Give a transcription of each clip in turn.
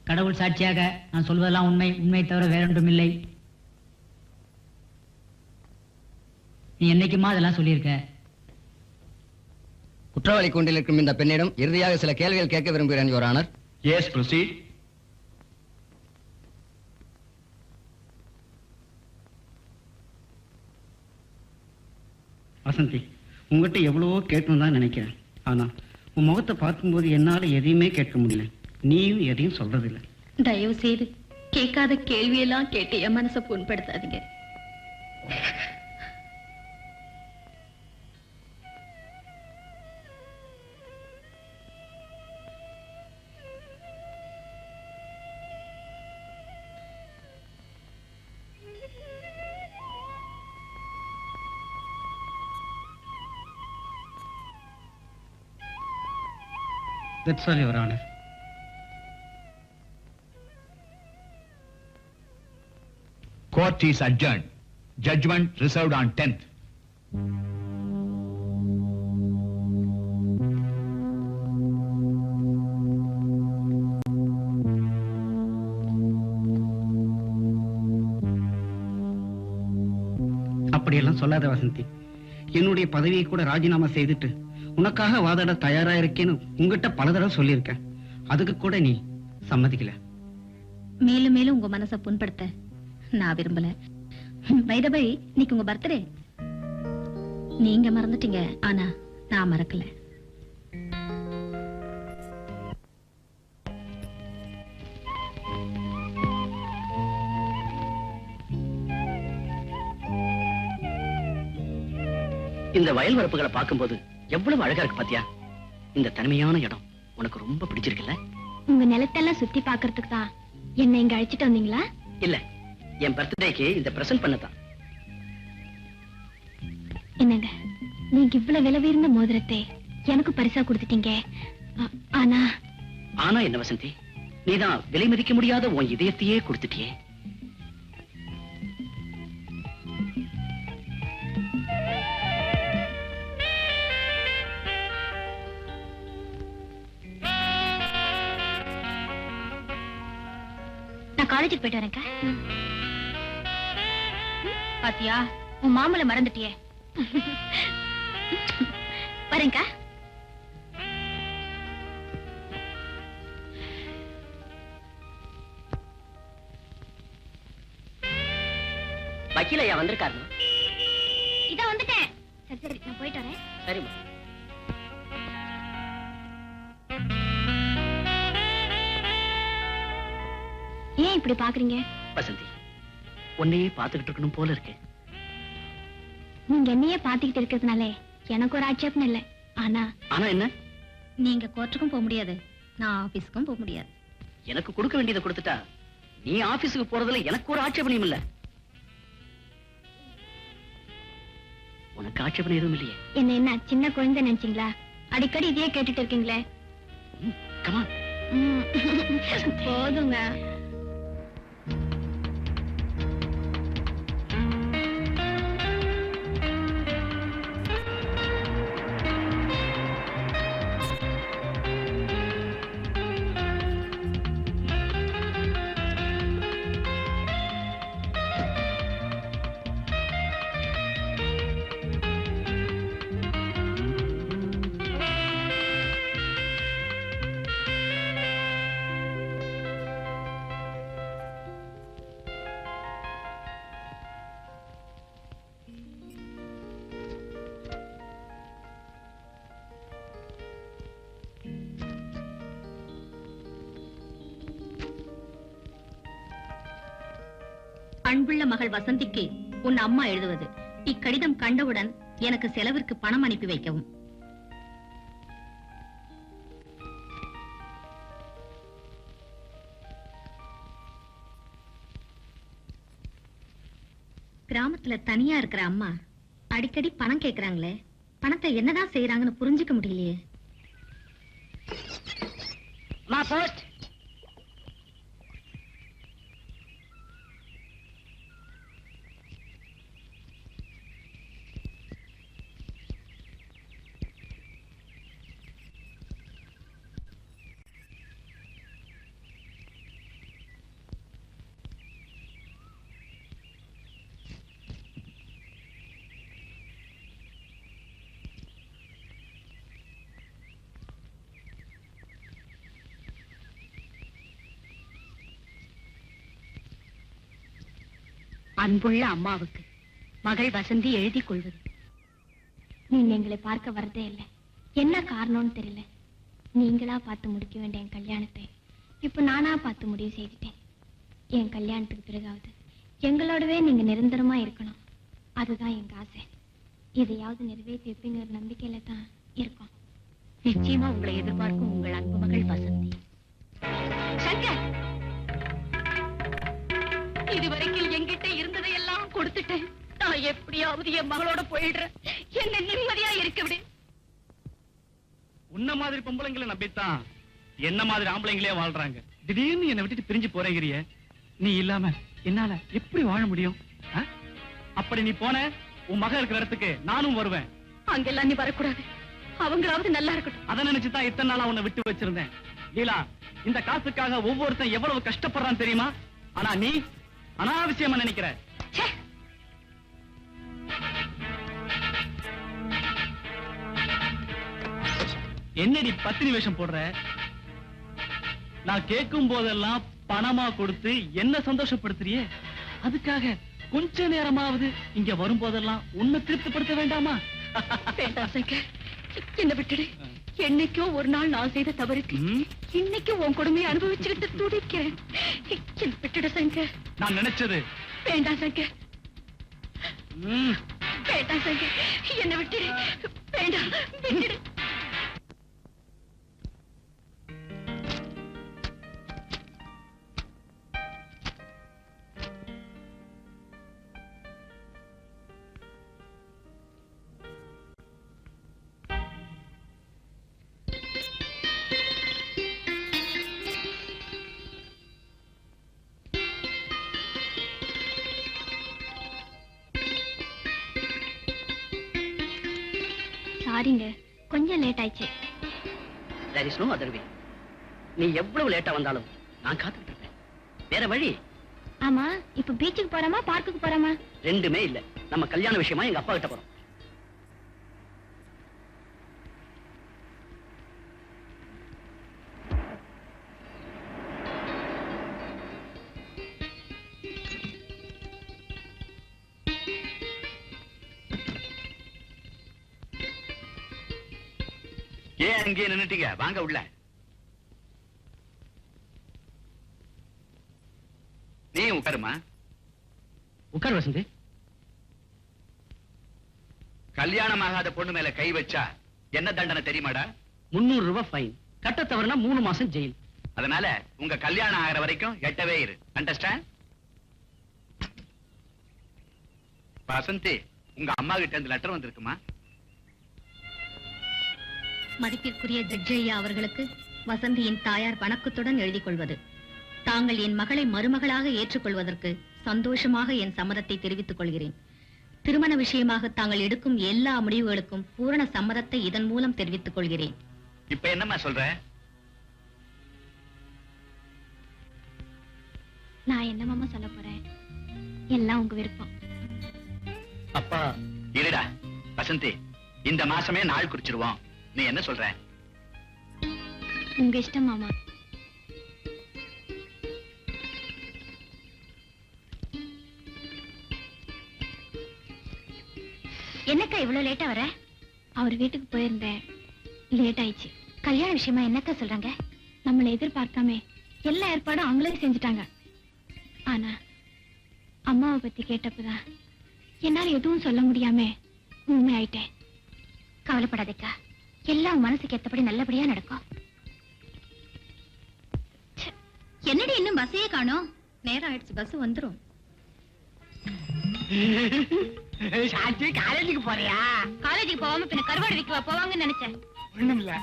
கடவுள் சாட்சியாக நான் சொல்வதெல்லாம் உண்மை, உண்மை தவிர வேறொன்றும் இல்லை. நீ என்னைக்குமா அதெல்லாம் சொல்லியிருக்க? குற்றவாளி கூண்டில் இருக்கும் இந்த பெண்ணிடம் இறுதியாக சில கேள்விகள் கேட்க விரும்புகிறேன் your honour. Yes, proceed. Vasanthi, உங்ககிட்ட எவ்வளவோ கேட்கணும் தான் நினைக்கிறேன். ஆனா உன் முகத்தை பார்க்கும்போது என்னால எதையுமே கேட்க முடியல. நீயும் எதையும் சொல்றதில்லை. தயவு செய்து கேட்காத கேள்வியெல்லாம் கேட்டு என் மனசை புண்படுத்தாதீங்க. That's all, Your Honor. Court is adjourned. Judgment reserved on 10th. அப்படியெல்லாம் சொல்லாத வசந்தி. என்னுடைய பதவியை கூட ராஜினாமா செய்துட்டு உனக்காக வாதாட தயாரா இருக்கேன்னு உங்ககிட்ட பல தடவை சொல்லியிருக்கேன். அதுக்கு கூட நீ சம்மதிக்கல. மேலும் மேலும் உங்க மனசை புண்படுத்த நான் விரும்பல. பை தி பை, இன்னைக்கு உங்க பர்த்டே. நீங்க மறந்துட்டீங்க, ஆனா நான் மறக்கல. இந்த வயல் வரப்புகளை பார்க்கும்போது எவ்வளவு அழகா இருக்கு பாத்தியா? இந்த தனிமையான இடம் உனக்கு ரொம்ப பிடிச்சிருக்குல்ல? உங்க நிலத்தெல்லாம் சுத்தி பாக்குறதுக்கு தான் என்ன இங்க அழைச்சிட்டு வந்தீங்களா? இல்ல, என் பர்த்டேக்கு இந்த பிரசன்ட் பண்ணதான். என்னங்க, நீங்க இவ்வளவு விலை உயர்ந்த மோதிரத்தை எனக்கு பரிசா கொடுத்துட்டீங்க. ஆனா ஆனா என்ன வசந்தி, நீதான் விலை மதிக்க முடியாத உன் இதயத்தையே கொடுத்துட்டியே. காலேஜுக்கு போயிட்டு வரேன்க்கா. பாத்தியா, உன் மாமலை மறந்துட்டியே. வரேன்க்கா. வக்கீலையா வந்திருக்காருமா? இதான் வந்துட்டேன். சரி சரி, நான் போயிட்டு வரேன். சரிம்மா. ஏன் இப்படி பாக்குறீங்க? வசந்தி, உன்னையே பாத்துக்கிட்டு இருக்கணும் போல இருக்கு. நீங்க என்னையே பாத்துக்கிட்டு இருக்கிறதுனாலே எனக்கு ஒரு ஆட்சேபம் இல்லை. ஆனா ஆனா என்ன? நீங்க கோர்ட்டுக்கும் போக முடியாது, நான் ஆபீஸ்க்கும் போக முடியாது. எனக்கு கொடுக்க வேண்டியதை கொடுத்துட்டா நீ ஆபீஸுக்கு போறதுல எனக்கு ஒரு ஆட்சேபனையும் இல்ல. உனக்கு ஆட்சேபனை எதுவும் இல்லையே? என்ன சின்ன குழந்தை நினைச்சீங்களா? அடிக்கடி இதையே கேட்டுட்டு இருக்கீங்களே. கமா போதுங்க. அன்புள்ள மகள் வசந்திக்கு உன் அம்மா எழுதுவது. இக்கடிதம் கண்டவுடன் எனக்கு செலவிற்கு பணம் அனுப்பி வைக்கவும். கிராமத்துல தனியா இருக்கிற அம்மா அடிக்கடி பணம் கேக்குறாங்களே, பணத்தை என்னதான் செய்யறாங்கன்னு புரிஞ்சுக்க முடியலையே. அன்புள்ள அம்மாவுக்கு மகள் வசந்தி எழுதிக் கொள்வது. நீங்க எங்களை பார்க்க வரதே இல்லை, என்ன காரணம்னு தெரியல. நீங்களா பார்த்து முடிக்க வேண்டிய என் கல்யாணத்தை இப்ப நானா பார்த்து முடிவு செய்துட்டேன். என் கல்யாணத்துக்கு பிறகாவது எங்களோடவே நீங்க நிரந்தரமா இருக்கணும், அதுதான் எங்க ஆசை. எதையாவது நிறைவேற்றி வைப்பீங்கிற நம்பிக்கையில தான் இருக்கோம். நிச்சயமா உங்களை எதிர்பார்க்கும் உங்கள் அன்பு மகள் வசந்தி. சங்கர், இதுவரைக்கும் என்கிட்ட இருந்ததையெல்லாம் கொடுத்துட்டேன். நான் எப்படியாவது என் மகளோட போயிடுறேன். என்ன நிம்மதியா இருக்க விடு. உன்ன மாதிரி பொம்பளைங்களை நம்பித்தான் என்ன மாதிரி ஆம்பளைங்களே வாழ்றாங்க. திடீர்னு என்னை விட்டுட்டு பிரிஞ்சு போறேங்கிறிய. நீ இல்லாம என்னால எப்படி வாழ முடியும்? அப்படி நீ போன உன் மக இருக்கிற இடத்துக்கு நானும் வருவேன். அங்கெல்லாம் நீ வரக்கூடாது, அவங்களாவது நல்லா இருக்கட்டும். அதை நினைச்சுதான் இத்தனை நாளா உன்னை விட்டு வச்சிருந்தேன். லீலா, இந்த காசுக்காக ஒவ்வொருத்தன் எவ்வளவு கஷ்டப்படுறான் தெரியுமா? ஆனா நீ அனாவசியமா நினைக்கிற. என்னடி பத்தினி வேஷம் போடுற? நான் கேட்கும் போதெல்லாம் பணமா கொடுத்து என்ன சந்தோஷப்படுத்துறியே, அதுக்காக கொஞ்ச நேரமாவது இங்க வரும் போதெல்லாம் உன்னை திருப்திப்படுத்த வேண்டாமா? வேண்டாம் சங்கர், என்ன விட்டுடு. என்னைக்கும் ஒரு நாள் நான் செய்த தவறுக்கு இன்னைக்கும் உன் கொடுமையை அனுபவிச்சுக்கிட்டு துடிக்கிறேன். என்ன விட்டுடு சங்கர். நான் நினைச்சது. வேண்டாம் சங்கர், வேண்டாம் சங்கர், என்ன விட்டுடு. வேண்டாம், விட்டுடு. சாரிங்க, கொஞ்சம் லேட் ஆயிடுச்சு. There is no other way. நீ எவ்வளவு லேட்டா வந்தாலும் நான் காத்துக்கிட்டு இருப்பேன். வேற வழி? ஆமா, இப்ப பீச்சுக்கு போறாமா பார்க்குக்கு போறாமா? ரெண்டுமே இல்ல. நம்ம கல்யாண விஷயமா எங்க அப்பா கிட்ட போறோம். ஏன் அங்கேயே நின்னுட்டீங்க? வாங்க உள்ள. நீ உட்காருமா. உட்கார் வசந்தி. கல்யாணம் ஆகாத பொண்ணு மேல கை வச்சா என்ன தண்டனை தெரியுமாடா? 300 ரூபாய் ஃபைன். கட்ட தவறுனா 3 மாசம் ஜெயில். அதனால உங்க கல்யாணம் ஆகிற வரைக்கும் எட்டவே இரு. அண்டர்ஸ்டாண்ட்? வசந்தி, உங்க அம்மா கிட்ட இருந்து லெட்டர் வந்திருக்குமா? மதிப்பிற்குரிய ஜட்ஜ் ஐயா அவர்களுக்கு வசந்தியின் தாயார் வணக்கத்துடன் எழுதிக் கொள்வது. தாங்கள் என் மகளை மருமகளாக ஏற்றுக்கொள்வதற்கு சந்தோஷமாக என் சம்மதத்தை தெரிவித்துக் கொள்கிறேன். திருமண விஷயமாக தாங்கள் எடுக்கும் எல்லா முடிவுகளுக்கும் பூரண சம்மதத்தை இதன் மூலம் தெரிவித்துக் கொள்கிறேன். இப்ப என்னம்மா சொல்ற? நான் என்னமாமா சொல்ல போறேன், எல்லாம் உங்க விருப்பம். அப்பா இருடா வசந்தி, இந்த மாசமே நாள் குறிச்சிருவோம். நீ என்ன சொல்ற? உங்க இஷ்டம் மாமா. என்னக்கா இவ்வளவு லேட்டா வர? அவர் வீட்டுக்கு போயிருந்தேன், லேட் ஆயிடுச்சு. கல்யாண விஷயமா என்னக்கா சொல்றாங்க? நம்மளை எதிர்பார்க்காம எல்லா ஏற்பாடும் அவங்களே செஞ்சுட்டாங்க. ஆனா அம்மாவை பத்தி கேட்டப்பதான் என்னால எதுவும் சொல்ல முடியாம உண்மை ஆயிட்டேன். கவலைப்படாதேக்கா, எல்லாம் மனசுக்கு ஏத்தபடி நல்லபடியா நடக்கும். என்னடி இன்னும் பஸ்ஸையே காணோம்? நேரம் ஆயிடுச்சு, பஸ் வந்துரும். சாந்தி, காலேஜுக்கு போறியா? காலேஜுக்கு போகாம பின்ன கருவாடு விற்கவா போவாங்கன்னு நினைச்சேன். ஒண்ணும் இல்ல,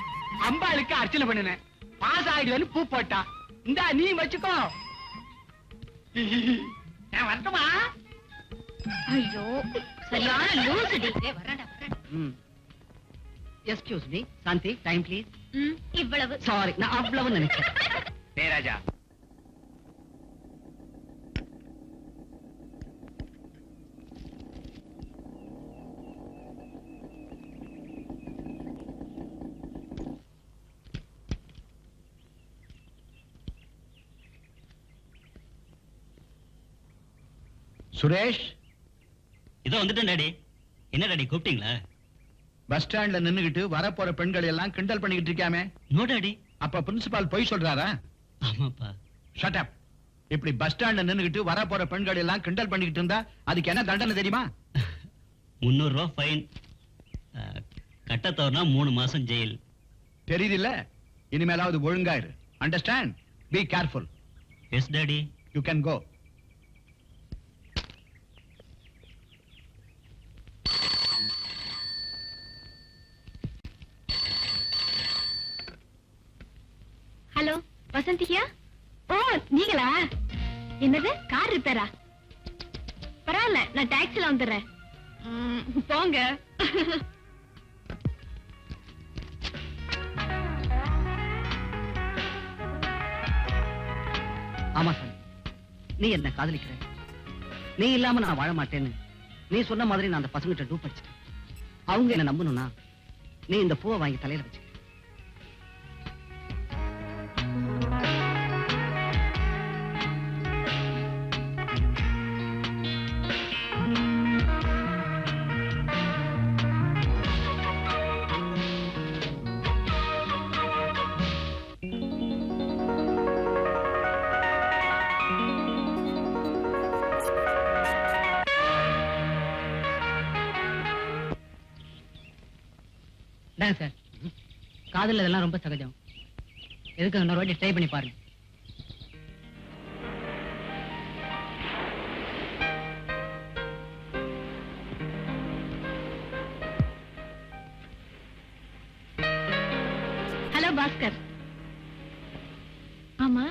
அம்பாளுக்கு அர்ச்சனை பண்ணினேன். பாஸ் ஆயிடுவேன்னு பூ போட்டா. இந்தா நீ வச்சுக்கோ. நான் வரட்டுமா? ஐயோ, சரியான லூசுடி. Excuse me Shanthi, time please. இவ்வளவு. சாரி, நான் அவ்வளவு நினைச்சேன். டேய் ராஜா, சுரேஷ், இதோ வந்துட்டேன் டாடி. என்ன டாடி கூப்பிட்டீங்களா? பஸ் ஸ்டாண்ட்ல நின்னுகிட்டு வரப்போற பெண்கள் எல்லாம் கிண்டல் பண்ணிக்கிட்டு இருக்காமே. No daddy. அப்ப பிரின்சிபால் பொய் சொல்றாரா? ஆமாப்பா. Shut up. இப்படி பஸ் ஸ்டாண்ட்ல நின்னுகிட்டு வரப்போற பெண்கள் எல்லாம் கிண்டல் பண்ணிக்கிட்டு இருந்தா அதுக்கு என்ன தண்டனை தெரியுமா? 300 ரூபாய் ஃபைன். கட்ட தவறுனா 3 மாசம் ஜெயில். தெரியுது இல்ல? இனிமேலாவது ஒழுங்காயிரு. Understand? Be careful. Yes daddy. You can go. Hello, வசந்தியா? ஓ, நீங்களா? என்னது, கார் ரிப்பேரா? பரவாயில்ல, நான் டாக்ஸில வந்துடுறேன். போங்க. ஆமா சார், நீ என்ன காதலிக்கிற. நீ இல்லாம நான் வாழ மாட்டேன்னு நீ சொன்ன மாதிரி நான் அந்த பசங்கிட்ட டூப் அடிச்சிட்டேன். அவங்க என்ன நம்பணும்னா நீ இந்த பூவை வாங்கி தலையில வச்சு. சார், காதல் இதெல்லாம் ரொம்ப சகஜம். எதுக்கு இன்னொரு வாட்டி ட்ரை பண்ணி பாருங்க. ஹலோ பாஸ்கர். ஆமா,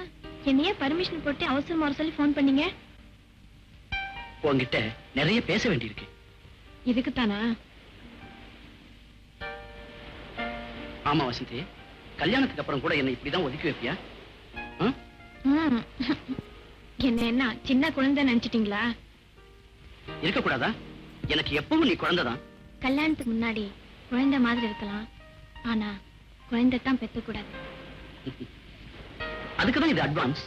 என்னையே பர்மிஷன் போட்டு அவசரமா வர சொல்லி போன் பண்ணீங்க? உன்கிட்ட நிறைய பேச வேண்டியிருக்கு. இதுக்கு தானா? ஆமா வசந்தி, கல்யாணத்துக்கு அப்புறம் கூட என்ன இப்படிதான் ஒதுக்கி வைப்பியா? என்ன சின்ன குழந்தை நினைச்சிட்டீங்களா? இருக்கக்கூடாதா? எனக்கு எப்பவும் நீ குழந்தைதான். கல்யாணத்துக்கு முன்னாடி குழந்தை மாதிரி இருக்கலாம், ஆனா குழந்தை தான் பெத்தக்கூடாது. அதுக்குதான் இது அட்வான்ஸ்.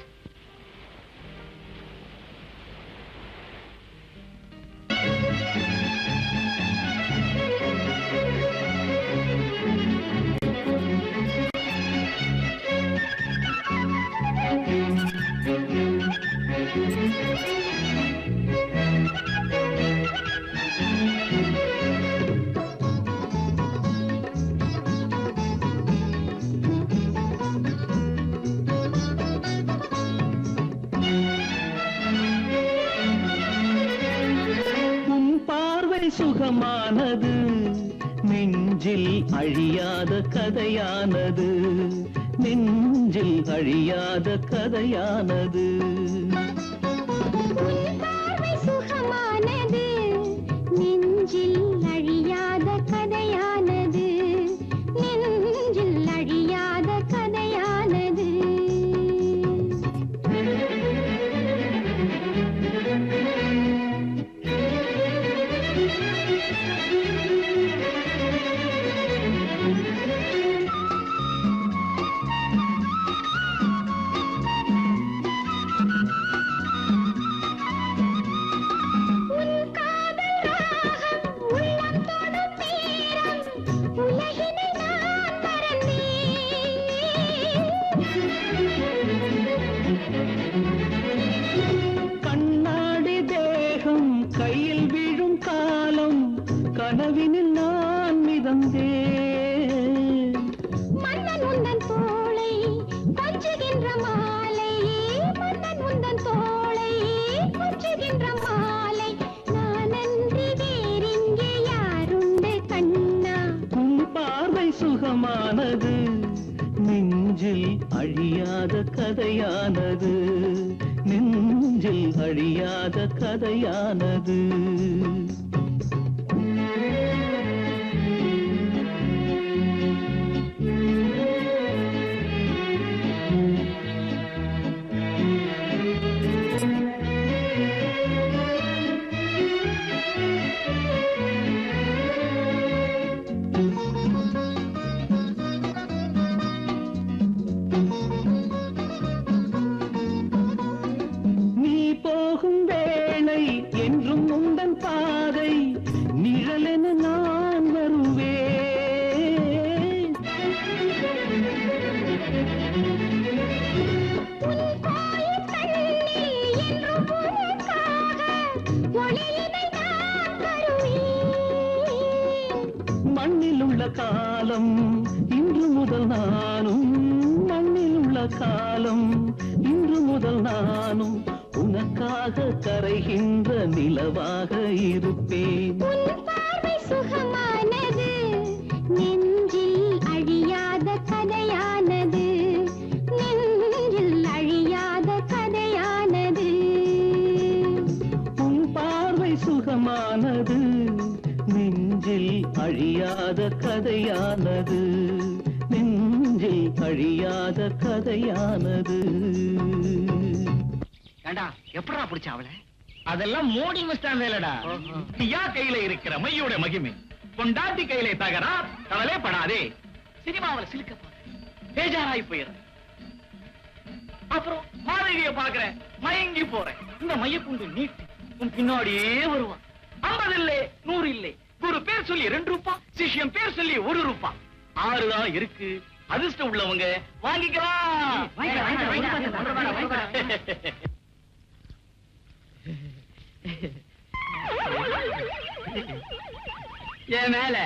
சுகமானது நெஞ்சில் அழியாத கதையானது நெஞ்சில் அழியாத கதையானது சுகமானது நெஞ்சில் அழியாத கதையானது நெஞ்சில் அழியாத கதையானது கண்ணாடி தேகம் கையில் விழும் காலம் கனவினில் நான் மிதந்தேன் மன்னன் உந்தன் தோளை கொஞ்சுகின்ற மாலை மன்னன் உந்தன் தோளை கொஞ்சுகின்ற மாலை நான் அன்றி வேறிங்கே யாருண்டு கண்ணா உன் பார்வை சுகமானது நெஞ்சில் அழியாத கதையானது நெஞ்சில் அழியாத கதையானது நீ போகும் வேளை என்றும் உந்தன் பாதை நிழலென நான் வருவேன் மண்ணில் உள்ள காலம் இன்று முதல் நானும் மண்ணில் உள்ள காலம் இன்று முதல் நானும் உனக்காக கரைகின்ற நிலவாக இருப்பேன் சுகமானது நெஞ்சில் அழியாத கதையானது நெஞ்சில் அழியாத கதையானது உன் பார்வை சுகமானது நெஞ்சில் அழியாத கதையானது நெஞ்சில் அழியாத கதையானது ஏண்டா எப்படா பிடிச்ச அவளை அதெல்லாம் மோடி மிஸ்டான் வேலடா தியா கையில இருக்கிற மையோட மகிமை பொண்டாட்டி கையில தகரா கவலை படாதே சினிமாவில் சிலுக்க பேஜாராய் போயிரு அப்புறம் மாதவிய பாக்குறேன் மயங்கி போறேன் இந்த மையப்புண்டு நீட்டு உன் பின்னாடியே வருவான் 50 இல்லை 100 இல்லை குரு பேர் சொல்லி 2 ரூபாய் சிஷ்யம் பேர் சொல்லி 1 ரூபாய் 6 தான் இருக்கு அதிர்ஷ்டம் உள்ளவங்க வாங்கிக்கலாம் என் மேல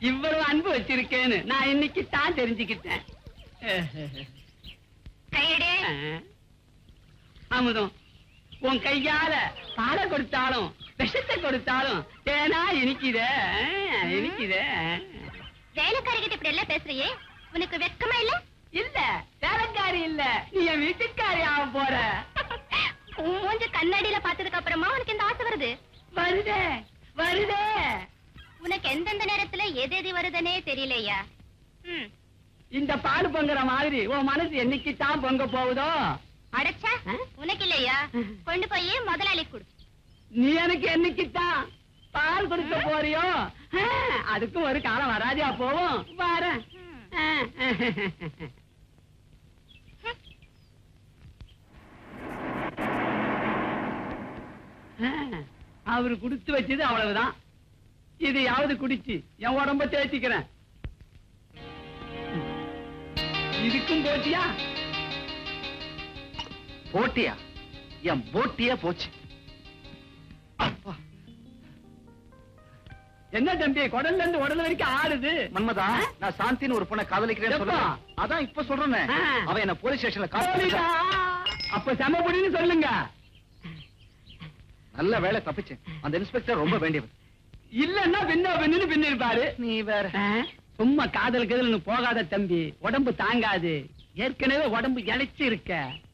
இவ்வளவு அன்பு வச்சிருக்கேன்னு நான் இன்னைக்கு தான் தெரிஞ்சுக்கிட்டேன். அமுதம், உன் கையால பாலை கொடுத்தாலும் விஷத்தை கொடுத்தாலும் தேனா இனிக்குதே இனிக்குதே. வேலைக்காரிகிட்ட இப்படி எல்லாம் பேசுறியே, உனக்கு வெட்கமா இல்ல? இல்ல, வேலைக்காரி இல்ல, நீ என் வீட்டுக்காரி ஆக போற. உன் மூஞ்ச கண்ணாடியில பார்த்ததுக்கு அப்புறமா உனக்கு இந்த ஆசை வருது? வருதே வருதே. உனக்கு எந்தெந்த நேரத்துல எது வருதுன்னே தெரியலையா? இந்த பாடு பொங்குற மாதிரி உன் மனசு என்னைக்கு தான் பொங்க போகுதோ. அடைச்சா உனக்கு இல்லையா? கொண்டு போய் முதலாளி கொடு. நீ எனக்கு என்னைக்குத்தான் பால் கொடுக்க போறியோ அதுக்கும் ஒரு காலம் வராதியா போவோம். வரேன். அவரு குடுத்து வச்சது அவ்வளவுதான். இதையாவது குடிச்சு என் உடம்ப தேய்ச்சிக்கிறேன். இதுக்கும் போட்டியா? போட்டியா? என் போட்டியே போச்சு. அப்பா. என்ன தம்பி குடல்ல இருந்து உடல் வரைக்கும் ஆடுது? மன்மதா, நான் சாந்தின்னு ஒரு பொண்ணை காதலிக்கிறேன்னு எப்போ? சொல்றேன். அதான் இப்ப சொல்றேன். ஆ. அவ என்ன போலீஸ் ஸ்டேஷன்ல போலீஸா? காதலிச்சா. அப்ப சமபடின்னு சொல்லுங்க. நல்ல வேலை தப்பிச்சேன். அந்த இன்ஸ்பெக்டர் ரொம்ப வேண்டியவர். இல்லன்னா பின்னு இருப்பாரு. நீ வேற. சும்மா காதல் கதல்னு போகாத தம்பி, உடம்பு தாங்காது. ஏற்கனவே உடம்பு இழைச்சு இருக்க.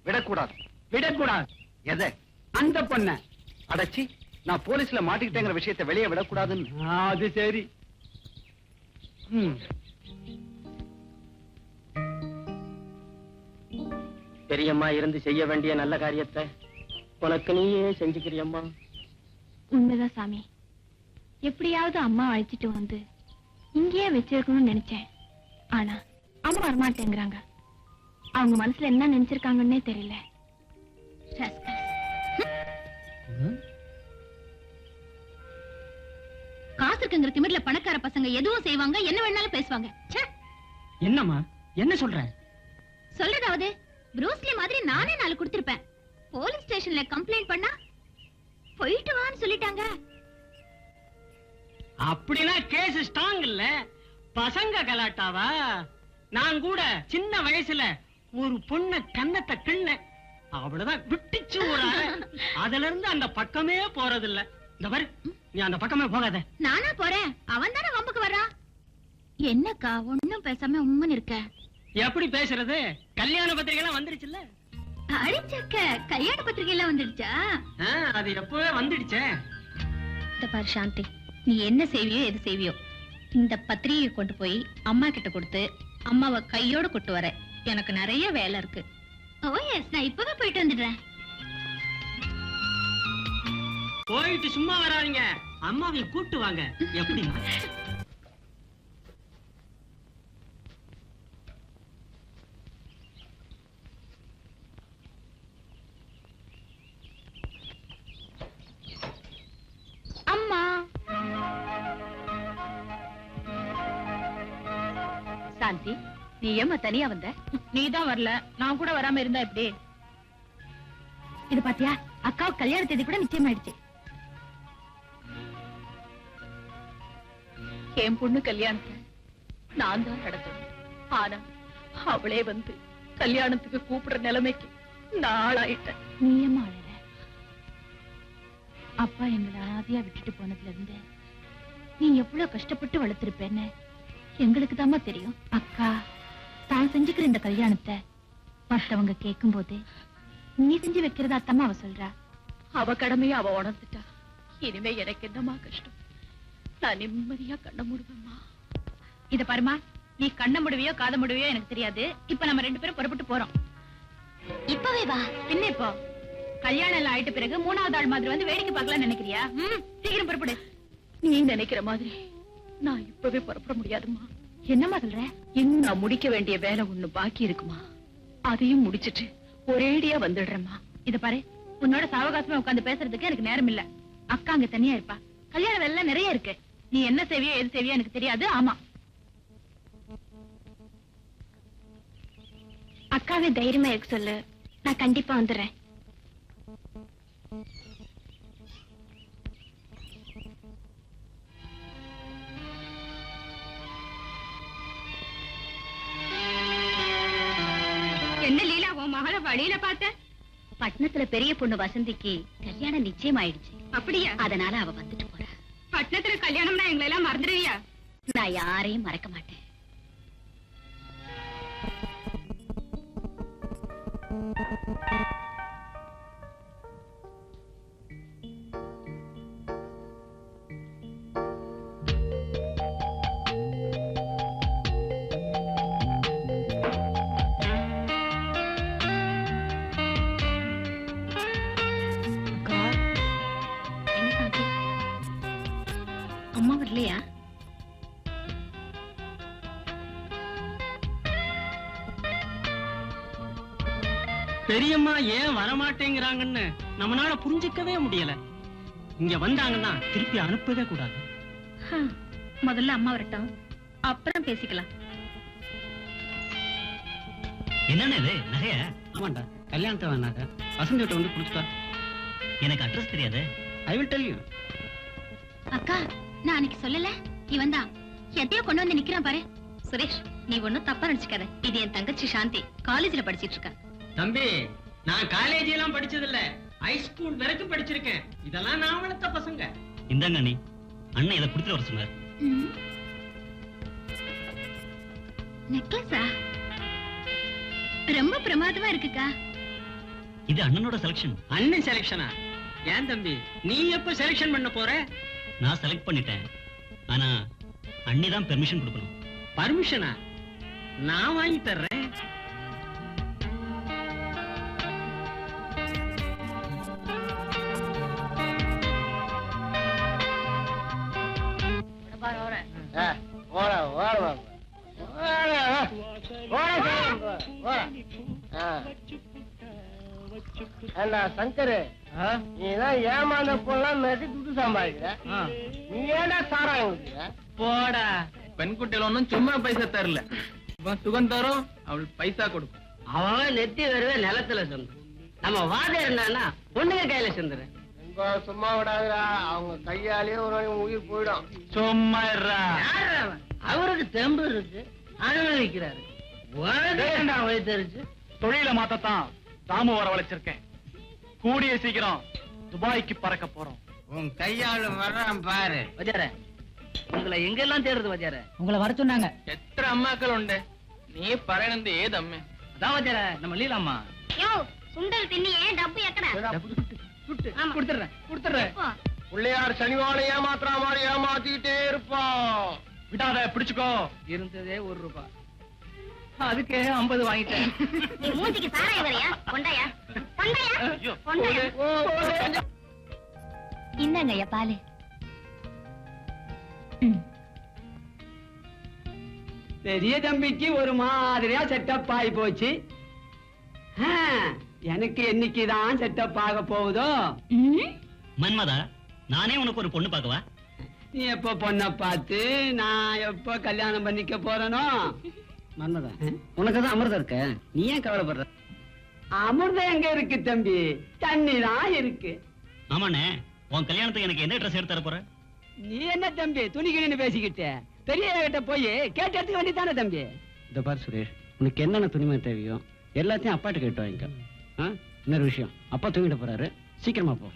விடக்கூடாது. விடக்கூடாது. எதை? அந்த பொண்ண. அடச்சி, நான் போலீஸ்ல மாட்டிக்கிட்டேங்கிற விஷயத்தை வெளியே விடக்கூடாதுன்னு. அது சரி. பெரியம்மா இருந்து செய்ய வேண்டிய நல்ல காரியத்தை உனக்கு நீயே செஞ்சுக்கிறியம்மா. உண்மைதான் சாமி. எப்படியாவது அம்மா அழைச்சிட்டு வந்து இங்கேயே வச்சிருக்கணும்னு நினைச்சேன். ஆனா அம்மா வரமாட்டேங்கிறாங்க. அவங்க மனசுல என்ன நினைச்சிருக்காங்கன்னே தெரியல. காசு இருக்குங்கிற திமிர்ல பணக்கார பசங்க எதுவும் செய்வாங்க, என்ன வேணாலும் பேசுவாங்க. என்னம்மா என்ன சொல்ற? சொல்றதாவது ப்ரூஸ்லி மாதிரி நானே 4 கொடுத்திருப்பேன். போலீஸ் ஸ்டேஷன்ல கம்ப்ளைண்ட் பண்ணா போயிட்டு வான்னு சொல்லிட்டாங்க. அப்படின்னா கேஸ் ஸ்ட்ராங் இல்ல, பசங்க கலாட்டாவா? நான் கூட சின்ன வயசுல ஒரு பொண்ண கன்னத்தை கிண்ண, அவ்வளவுதான் விட்டுச்சு ஒரு அறை. அதுல இருந்து அந்த பக்கமே போறது இல்ல. இந்த பாரு, நீ அந்த பக்கமே போகாத. நானா போறேன், அவன் தானே வம்புக்கு வர்றான். என்னக்கா ஒண்ணும் பேசாம உம்மன் இருக்க? எப்படி பேசுறது? கல்யாண பத்திரிகை எல்லாம் வந்துருச்சுல்ல? அடிச்சக்க கல்யாண பத்திரிகை எல்லாம் வந்துடுச்சா? அது எப்பவே வந்துடுச்சே. இந்த பாரு சாந்தி, நீ என்ன செய்வியோ எது செய்வியோ, இந்த பத்திரிகையை கொண்டு போய் அம்மா கிட்ட கொடுத்து அம்மாவை கையோட கூட்டு வர. எனக்கு நிறைய வேலை இருக்கு. ஓ எஸ், நான் இப்பவே போயிட்டு வந்துடுறேன். போயிட்டு சும்மா வராதீங்க, அம்மாவை கூட்டு வாங்க. எப்படி? அம்மா. சாந்தி, நீ ஏமா தனியா வந்த? நீதான் வரல, நான் கூட வராம இருந்தா எப்படி? இது பாத்தியா, அக்காவுக்கு கல்யாண தேதி கூட நிச்சயமாயிடுச்சு. என் பொண்ணு கல்யாணத்தை நான் தான் நடத்தணும். ஆனா அவளே வந்து கல்யாணத்துக்கு கூப்பிடுற நிலைமைக்கு நாளாயிட்டேன். நீ ஏம்மா அழற? அப்பா எங்களை அனாதையா விட்டுட்டு போனதுல இருந்து நீ எவ்வளவு கஷ்டப்பட்டு வளர்த்திருப்பேன்னு எங்களுக்கு தாம்மா தெரியும். அக்கா தான் செஞ்சுக்கிற இந்த கல்யாணத்தை மற்றவங்க கேட்கும் போது நீ செஞ்சு வைக்கிறதா அத்தம்மா அவ சொல்றா. அவ கடமையை அவ உணர்ந்துட்டா. இனிமே எனக்கு என்னமா கஷ்டம்? நான் நிம்மதியா கண்ண மூடுவேம்மா. இத பாருமா, நீ கண்ண முடிவையோ காத முடிவையோ எனக்கு தெரியாது. இப்ப நம்ம 2 பேரும் புறப்பட்டு போறோம். இப்பவே வா. என்ன இப்போ? கல்யாணம் எல்லாம் ஆயிட்ட பிறகு 3வது ஆள் மாதிரி வந்து வேடிக்கை பார்க்கலாம்னு நினைக்கிறியா? சீக்கிரம் புறப்படு. நீ நினைக்கிற மாதிரி நான் இப்பவே புறப்பட முடியாதுமா. என்னம்மா சொல்ற? இன்னும் நான் முடிக்க வேண்டிய வேலை ஒண்ணு பாக்கி இருக்குமா, அதையும் முடிச்சிட்டு ஒரேடியா வந்துடுறேம்மா. இத பாரு, உன்னோட சாவகாசமா உட்கார்ந்து பேசுறதுக்கு எனக்கு நேரம் இல்ல. அக்கா அங்க தனியா இருப்பா. கல்யாண வேலை எல்லாம் நிறைய இருக்கு. நீ என்ன செய்வியோ எது செய்வியோ எனக்கு தெரியாது. ஆமா, அக்காவை தைரியமா இருக்க சொல்லு, நான் கண்டிப்பா வந்துடுறேன். என்ன லீலா, உன் மகளை வழியில பார்த்த? பட்டணத்துல பெரிய பொண்ணு வசந்திக்கு கல்யாணம் நிச்சயம் ஆயிடுச்சு. அப்படியா? அதனால அவ வந்துட்டு போறா. பட்டணத்துல கல்யாணம்னா எங்களை எல்லாம் மறந்துடுவியா? நான் யாரையும் மறக்க மாட்டேன். அம்மா வரலையா? பெரியம்மா ஏன் வரமாட்டேங்கிறாங்கன்னு நம்மளால புரிஞ்சுக்கவே முடியல. இங்க வந்தாங்கன்னா திருப்பி அனுப்பவே கூடாது. முதல்ல அம்மா வரட்டும், அப்புறம் பேசிக்கலாம். என்னன்னு இது நகைய? ஆமாண்டா, கல்யாணத்தை வேணாங்க. வசந்தி கிட்ட வந்து கொடுத்துட்டா. எனக்கு அட்ரஸ் தெரியாது. I will tell you. அக்கா நான் அன்னைக்கு சொல்லல, இவன் தான் எதையோ கொண்டு வந்து நிக்கிறான் பாரு. சுரேஷ், நீ ஒண்ணும் தப்பா நினைச்சுக்காத. இது என் தங்கச்சி சாந்தி, காலேஜ்ல படிச்சிட்டு இருக்கா. தம்பி, நான் காலேஜ் எல்லாம் படிச்சது இல்ல, ஹை ஸ்கூல் வரைக்கும் படிச்சிருக்கேன். இதெல்லாம் நான் வளர்த்த பசங்க. இந்தாங்க அண்ணி, அண்ணன் இதை கொடுத்துட்டு வர சொன்னார். நெக்லஸா? ரொம்ப பிரமாதமா இருக்குக்கா. இது அண்ணனோட செலக்ஷன். அண்ணன் செலக்ஷனா? ஏன் தம்பி, நீ எப்ப செலக்ஷன் பண்ண போற? நான் செலக்ட் பண்ணிட்டேன். ஆனா அண்ணி தான் பெர்மிஷன் கொடுக்கணும். பர்மிஷனா? நான் வாங்கி தர்றேன். சங்கரு, நீதான் ஏமாந்த போலாம் துட்டு சம்பாதிக்கிற. நீ ஏடா சாராயம் போடா. பெண்குட்டியில ஒன்னும் சும்மா பைசா தரல. சுகம் தரும், அவள் பைசா கொடுக்கும். அவன் நெத்தி வருவே நிலத்துல சொந்த. நம்ம வாத இருந்தானா பொண்ணுங்க கையில செந்துரு. சும்மா விடாதுடா, அவங்க கையாலேயே ஒரு உயிர் போயிடும். சும்மா அவருக்கு தெம்பு இருக்கு, அனுபவிக்கிறாரு. தெரிஞ்சு தொழில மாத்தத்தான் தாமு வரவழைச்சிருக்கேன். கூடிய சீக்கிரம் துபாய்க்கு பறக்க போறோம். உன் கையாளு வர்றான் பாரு. வஜார, உங்களை எங்கெல்லாம் தேடுறது வஜார? உங்களை வர சொன்னாங்க. எத்தனை அம்மாக்கள் உண்டு, நீ பறையனந்து ஏதம்மே. அதான் வஜார, நம்ம லீலாம்மா. சுண்டல் தின்னியே டப்பு எக்கடா? குடுத்துறேன். பிள்ளையார் சனிவாளை ஏமாத்துற மாதிரி ஏமாத்திக்கிட்டே இருப்பான். விடாத, பிடிச்சுக்கோ. இருந்ததே ₹1, அதுக்கே 50 வாங்கிட்டேன். நீ மூஞ்சிக்கு சாராயம் வரையா? கொண்டாயா கொண்டாயா. இந்தாங்க ஐயா பாலு. பெரிய தம்பிக்கு ஒரு மாதிரியா செட்டப் ஆகி போச்சு. எனக்கு என்னைக்குதான் செட்டப் ஆக போகுதோ? மன்மதா, நானே உனக்கு ஒரு பொண்ணு பார்க்கவா? நீ எப்ப பொண்ண பார்த்து நான் எப்ப கல்யாணம் பண்ணிக்க போறனோ? மன்மதா, உனக்குதான் அமிர்தம் இருக்க, நீ ஏன் கவலைப்படுற? அமிர்தம் எங்க இருக்கு தம்பி? தண்ணி தான் இருக்கு. ஆமாண்ணே, உன் கல்யாணத்துக்கு எனக்கு என்ன ட்ரெஸ் எடுத்து தர போற? நீ என்ன தம்பி துணிக்கின்னு பேசிக்கிட்ட? பெரிய கிட்ட போய் கேட்டு எடுத்துக்க வேண்டியதானே தம்பி? இந்த பாரு சுரேஷ், உனக்கு என்னென்ன துணிமை தேவையோ எல்லாத்தையும் அப்பாட்ட கேட்டு வாங்கிக்க. இன்னொரு விஷயம், அப்பா தூங்கிட்டு போறாரு, சீக்கிரமா போ.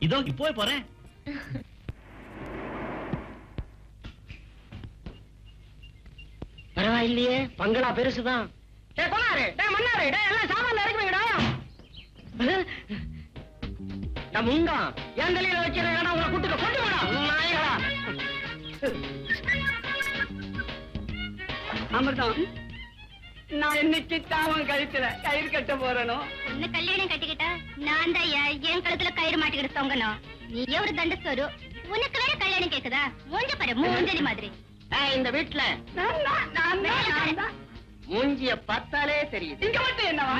இதோ இப்போ போறேன். பரவாயில்லையே, பங்களா பெருசுதான். முங்கா என் தலையில வச்சிருக்கா உங்களை கூட்டுக்க கொண்டு போடா நாயகளா. அமிர்தம், நான் இன்னைக்கு தாவன் கழுத்துல கயிறு கட்ட போறனோ? உன்னை கல்யாணம் கட்டிக்கிட்டா நான் தான் என் கழுத்துல கயிறு மாட்டிக்கிட்டு தொங்கணும். நீயே ஒரு தண்டஸ்தரு, உனக்கு வேற கல்யாணம் கேக்குதா? மூஞ்ச பாரு, மூஞ்சலி மாதிரி. இந்த வீட்டுல மூஞ்சிய பார்த்தாலே தெரியுது. இங்க மட்டும் என்னவா?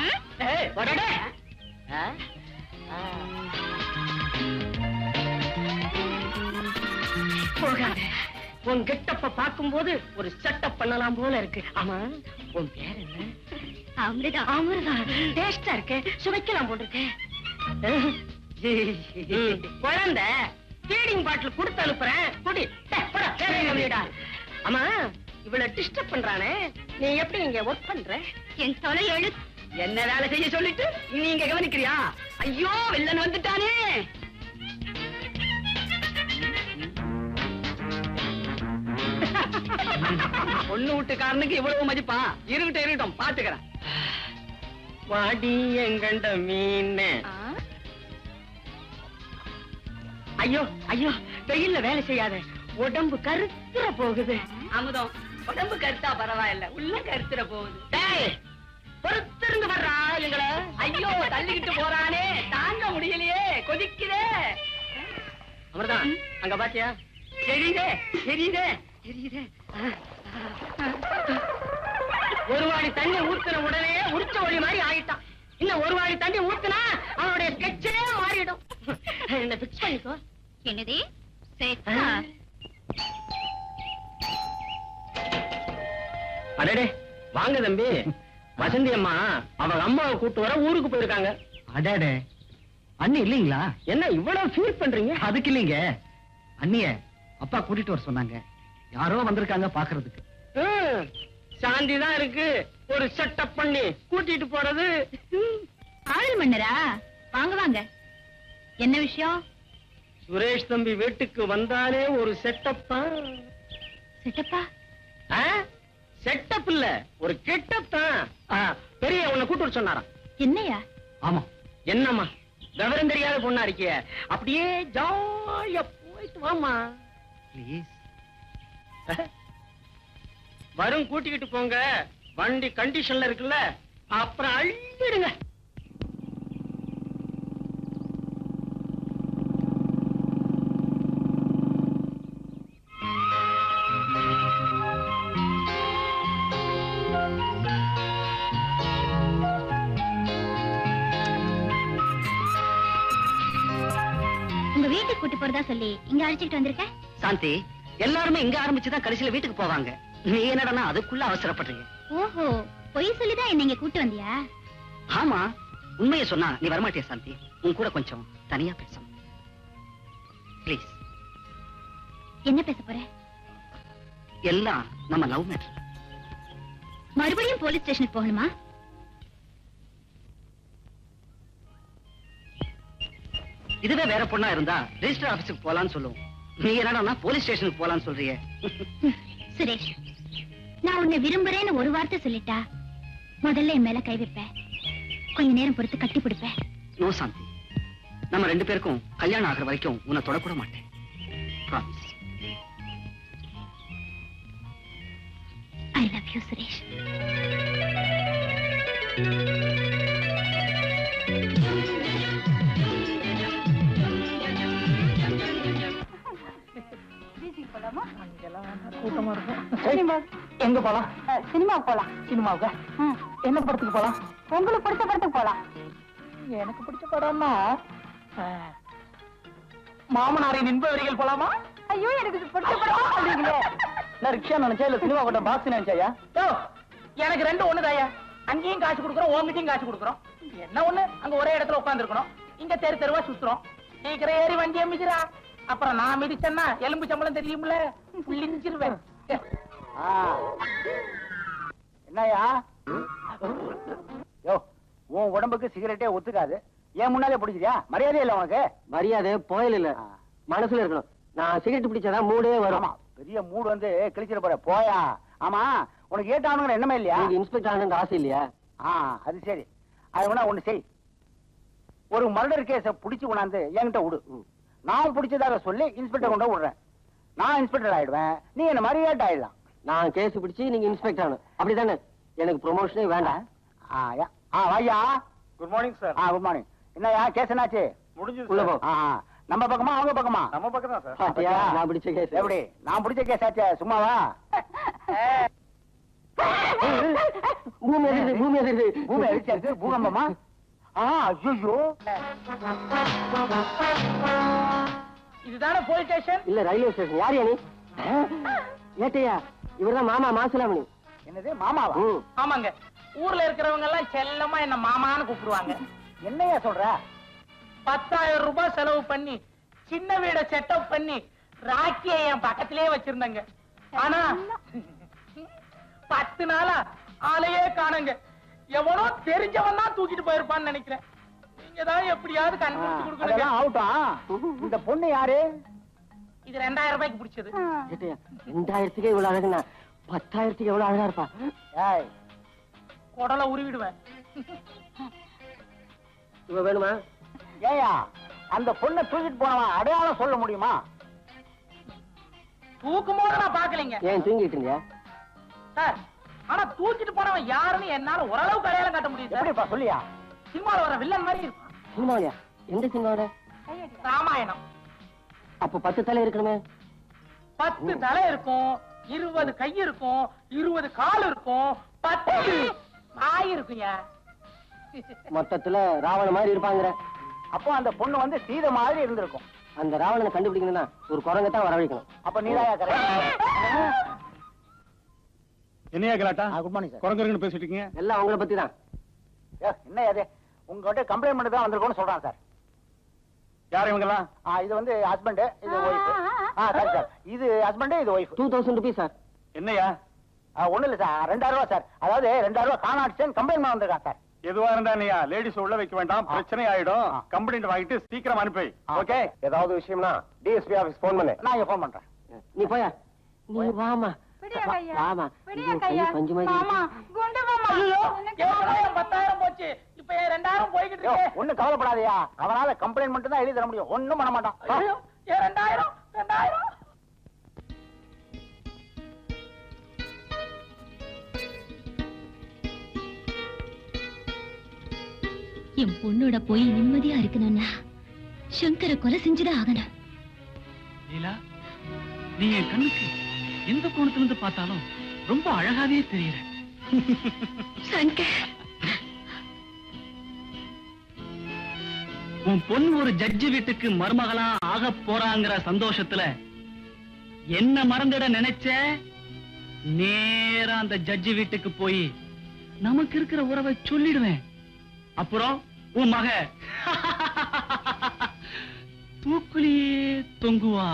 போகாத, உன் கெட்டப்ப பார்க்கும்போது ஒரு செட்டப் பண்ணலாம் போல இருக்கு. ஆமா, உன் பேர் என்ன? அமிர்தா. அமிர்தா, டேஸ்டா இருக்கு, சுவைக்கலாம் போட்டிருக்கேன். குழந்தை ஃபீடிங் பாட்டில் கொடுத்து அனுப்புறேன், குடி. ஆமா, இவ்வளவு டிஸ்டர்ப் பண்றானே, நீ எப்படி இங்க ஒர்க் பண்ற? என் தொலை எழு. என்ன வேலை செய்ய சொல்லிட்டு நீங்க கவனிக்கிறியா? ஐயோ, வில்லன் வந்துட்டானே. பொண்ணு வீட்டுக்காரனுக்கு இவ்வளவு மதிப்பா? இருக்கட்டும் பாத்துக்கிறேன். வாடி எங்கண்ட மீன். ஐயோ ஐயோ, வெயில்ல வேலை செய்யாத, உடம்பு கருத்துற போகுது. அமுதம், உடம்பு கருத்தா பரவாயில்ல, உள்ள கருத்துற போகுது. பொறுத்திருந்து வர்றா எங்களை. ஐயோ, தள்ளிக்கிட்டு போறானே, தாங்க முடியலையே, கொதிக்குதே. அமிர்தா, அங்க பாத்தியா? தெரியுதே தெரியுதே தெரியுதே. ஒரு வாடி தண்ணி ஊத்துன உடனே உரிச்ச ஒளி மாதிரி ஆயிட்டான். இன்னும் ஒரு வாடி தண்ணி ஊத்துனா அவனுடைய ஸ்கெட்சே மாறிடும். என்ன பிக்ஸ் பண்ணிக்கோ. என்னது? அடடே, வாங்க தம்பி. வசந்தி அம்மா அவங்க அம்மாவை கூட்டு வர ஊருக்கு போயிருக்காங்க. அடடே, அண்ணி இல்லீங்களா? என்ன இவ்வளவு ஃபீல் பண்றீங்க? அதுக்கு இல்லீங்க, அண்ணிய அப்பா கூட்டிட்டு வர சொன்னாங்க. யாரோ வந்திருக்காங்க பாக்குறதுக்கு. சாந்தி தான் இருக்கு ஒரு செட்டப் பண்ணி கூட்டிட்டு போறது. ஆடல் மன்னரா, வாங்க வாங்க. என்ன விஷயம்? சுரேஷ் தம்பி வீட்டுக்கு வந்தாலே ஒரு செட்டப்பா. செட்டப்பா? செட்டப் இல்ல, ஒரு கெட்டப் தான். பெரிய உன்னை கூட்டு வர சொன்னாராம். என்னையா? ஆமா. என்னம்மா விவரம் தெரியாத பொண்ணா இருக்கிய, அப்படியே ஜாலியா போயிட்டு வாமா. ப்ளீஸ். வரும் கூட்டிக்கிட்டு போங்க, வண்டி கண்டிஷன்ல இருக்குல்ல, அப்புறம் அள்ளிடுங்க. உங்க வீட்டுக்கு கூட்டி போறதா சொல்லி இங்க அழைச்சிட்டு வந்திருக்க. சாந்தி, எல்லாருமே இங்க ஆரம்பிச்சுதான் கடைசியில வீட்டுக்கு போவாங்க. நீ என்னடா அதுக்குள்ள அவசரப்படுறீங்க? ஓஹோ, பொய் சொல்லிதான் என்ன இங்க கூட்டு வந்தியா? ஆமா, உண்மையை சொன்னா நீ வரமாட்டியா சாந்தி? உன் கூட கொஞ்சம் தனியா பேசணும் ப்ளீஸ். என்ன பேச போற? எல்லாம் நம்ம லவ் மேட்டர். மறுபடியும் போலீஸ் ஸ்டேஷனுக்கு போகணுமா? இதுவே வேற பொண்ணா இருந்தா ரெஜிஸ்டர் ஆபீஸுக்கு போலான்னு சொல்லுவோம். நீ என்னடா போலீஸ் ஸ்டேஷனுக்கு போலான்னு சொல்றியே? சுரேஷ், நான் உன்னை விரும்புறேன்னு ஒரு வார்த்தை சொல்லிட்டா முதல்ல என் மேல கை வைப்பேன், கொஞ்ச நேரம் பொறுத்து கட்டி பிடிப்பேன். நோ சாந்தி, நம்ம 2 பேருக்கும் கல்யாணம் ஆகிற வரைக்கும் உன்னை தொடக்கூட மாட்டேன். Promise. I love you Suresh. கூட்டமா இருக்கும். எங்க போலாம்? சினிமாவுக்கு போலாம். சினிமாவுக்கு? என்ன படத்துக்கு போலாம்? உங்களுக்கு பிடிச்ச படத்துக்கு போலாம். எனக்கு பிடிச்ச படம்னா மாமனாரின் இன்ப வரிகள் போலாமா? ஐயோ, எனக்கு பிடிச்ச படமா சொல்றீங்களே. நான் ரிக்ஷா நினைச்சா இல்ல சினிமா கூட பாக்ஸ் நினைச்சாயா? எனக்கு 2 ஒண்ணுதாயா. அங்கேயும் காசு கொடுக்குறோம், உங்ககிட்டயும் காசு கொடுக்குறோம். என்ன ஒண்ணு, அங்க ஒரே இடத்துல உட்கார்ந்து இருக்கணும், இங்க தெரு தெருவா சுத்துறோம். சீக்கிரம் ஏறி வண்டியை மிதிரா, அப்புறம் நான் மிதிச்சேன்னா எலும்பு சம்பளம் தெரியும்ல, புள்ளிஞ்சிருவேன். என்னையா யோ, உன் உடம்புக்கு சிகரெட்டே ஒத்துக்காது, ஏன் முன்னாலே பிடிச்சியா? மரியாதை இல்ல உனக்கு? மரியாதை போயில இல்ல, மனசுல இருக்கணும். நான் சிகரெட் பிடிச்சாதான் மூடே வரும். பெரிய மூடு வந்து கிழிச்சிட போற போயா. ஆமா, உனக்கு ஏட்டானுங்கிற எண்ணமே இல்லையா? இன்ஸ்பெக்டர் ஆகணும்னு ஆசை இல்லையா? அது சரி. அது வேணா ஒண்ணு செய், ஒரு மர்டர் கேஸ புடிச்சு கொண்டாந்து என்கிட்ட விடு. நான் பிடிச்சதாக சொல்லி இன்ஸ்பெக்டர் கொண்டு விடுறேன். நான் இன்ஸ்பெக்டர் ஆயிடுவேன், நீ என்ன மாதிரி ஏட் ஆயிடலாம். நான் கேஸ் பிடிச்சு நீங்க இன்ஸ்பெக்டர் ஆகணும், அப்படிதானே? எனக்கு ப்ரொமோஷனே வேண்டாம். வாயா. Good morning sir. Good morning. என்னயா கேஸ் என்னாச்சு? முடிஞ்சது. உள்ள போ. நம்ம பக்கமா அவங்க பக்கமா? நம்ம பக்கம் தான் சார். நான் பிடிச்ச கேஸ். எப்படி நான் பிடிச்ச கேஸ் ஆச்சே, சும்மாவா? பூமி அதிர்ந்து, பூமி அதிர்ந்து. பூமி அடிச்சாச்சு, பூகம்பமா? ஐயோ, இதுதானே போலீஸ் ஸ்டேஷன்? இல்ல, ரயில்வே ஸ்டேஷன். யார் நீ? ஏட்டையா, இவர்தான் மாமா மாசுலாமணி. என்னது மாமாவா? ஆமாங்க, ஊர்ல இருக்கிறவங்க எல்லாம் செல்லமா என்ன மாமான்னு கூப்பிடுவாங்க. என்னையா சொல்ற? 10,000 ரூபாய் செலவு பண்ணி சின்ன வீட செட்டப் பண்ணி ராக்கிய என் பக்கத்திலே வச்சிருந்தங்க. ஆனா 10 நாளா ஆளையே காணுங்க. எவனோ தெரிஞ்சவன் தான் தூக்கிட்டு போயிருப்பான்னு நினைக்கிறேன். நீங்க தான் எப்படியாவது கண்டுபிடிச்சு கொடுக்கணும். ஆகட்டும், இந்த பொண்ணு யாரு? இது 2000 ரூபாய்க்கு பிடிச்சது. 2000க்கு இவ்வளவு அழகுனா 10,000க்கு எவ்வளவு அழகா இருப்பா. குடலை உருவிடுவேன். இவ வேணுமா? ஏயா, அந்த பொண்ணை தூக்கிட்டு போனவன் அடையாளம் சொல்ல முடியுமா? தூக்கும் போது நான் பாக்கலைங்க. ஏன் தூங்கிட்டு இருந்தியா? சார், ஆனா தூக்கிட்டு போனவன் யாருன்னு என்னால ஓரளவுக்கு அடையாளம் காட்ட முடியும். எப்படிப்பா சொல்லியா? சினிமாவில் வர வில்லன் மாதிரி இருப்பான். சினிமாவியா? எந்த சினிமாவில? ராமாயணம். அப்ப 10 தலை இருக்கணுமே? 10 தலை இருக்கும், 20 கை இருக்கும், 20 கால் இருக்கும், 10 வாய் இருக்குயா. மொத்தத்துல ராவண மாதிரி இருப்பாங்கிற. அப்போ அந்த பொண்ணு வந்து சீதை மாதிரி இருந்திருக்கும். அந்த ராவணனை கண்டுபிடிக்கணும்னா ஒரு குரங்கத்தான் வரவழைக்கணும். அப்ப நீதாயா கரெக்ட். என்னையா கலாட்டா? Good morning sir. குரங்குன்னு பேசிட்டு இருக்கீங்க? எல்லாம் அவங்கள பத்தி தான். என்ன அது உங்ககிட்ட கம்ப்ளைண்ட் பண்ணி தான் வந்திருக்கோம்னு சொல்றான் சார். யார் இவங்கெல்லாம்? இது வந்து ஹஸ்பண்ட், இது ஒய்ஃப். சரி சார், இது ஹஸ்பண்ட், இது ஒய்ஃப். 2000 rupees sir. என்னையா? ஒண்ணு இல்ல சார், 2000 ரூபாய் சார். அதாவது 2000 ரூபாய் காணாடிச்சேன்னு கம்ப்ளைண்ட் பண்ண வந்திருக்கான் சார். எதுவா இருந்தா நீயா லேடிஸ் உள்ள வைக்க வேண்டாம், பிரச்சனை ஆயிடும். கம்ப்ளைண்ட் வாங்கிட்டு சீக்கிரம் அனுப்பி. ஓகே? ஏதாவது விஷயம்னா டிஎஸ்பி ஆபீஸ் போன் பண்ணு. நான் இங்க போன் பண்றேன். நீ போயா, நீ வாமா வாமா. பஞ்சு மாதிரி போச்சு. இப்ப 2000 போய்கிட்டு இருக்கு. ஒண்ணும் கவலைப்படாதயா, அவனால கம்ப்ளைண்ட் மட்டும் தான் எழுதி தர முடியும், ஒண்ணும் பண்ண மாட்டான். 2000 என் பொண்ணோட போய் நிம்மதியா இருக்கணும்னா சங்கரை கொலை செஞ்சுதான் ஆகணும். லீலா, நீ என் கண்ணுக்கு எந்த கோணத்துல இருந்து பார்த்தாலும் ரொம்ப அழகாவே தெரியற. சங்கர், உன் பொண்ணு ஒரு ஜட்ஜி வீட்டுக்கு மருமகளா ஆக போறாங்கிற சந்தோஷத்துல என்ன மறந்துட நினைச்ச, நேரா அந்த ஜட்ஜி வீட்டுக்கு போய் நமக்கு இருக்கிற உறவை சொல்லிடுவேன். அப்புறம் உன் மக தூக்குலியே தொங்குவா.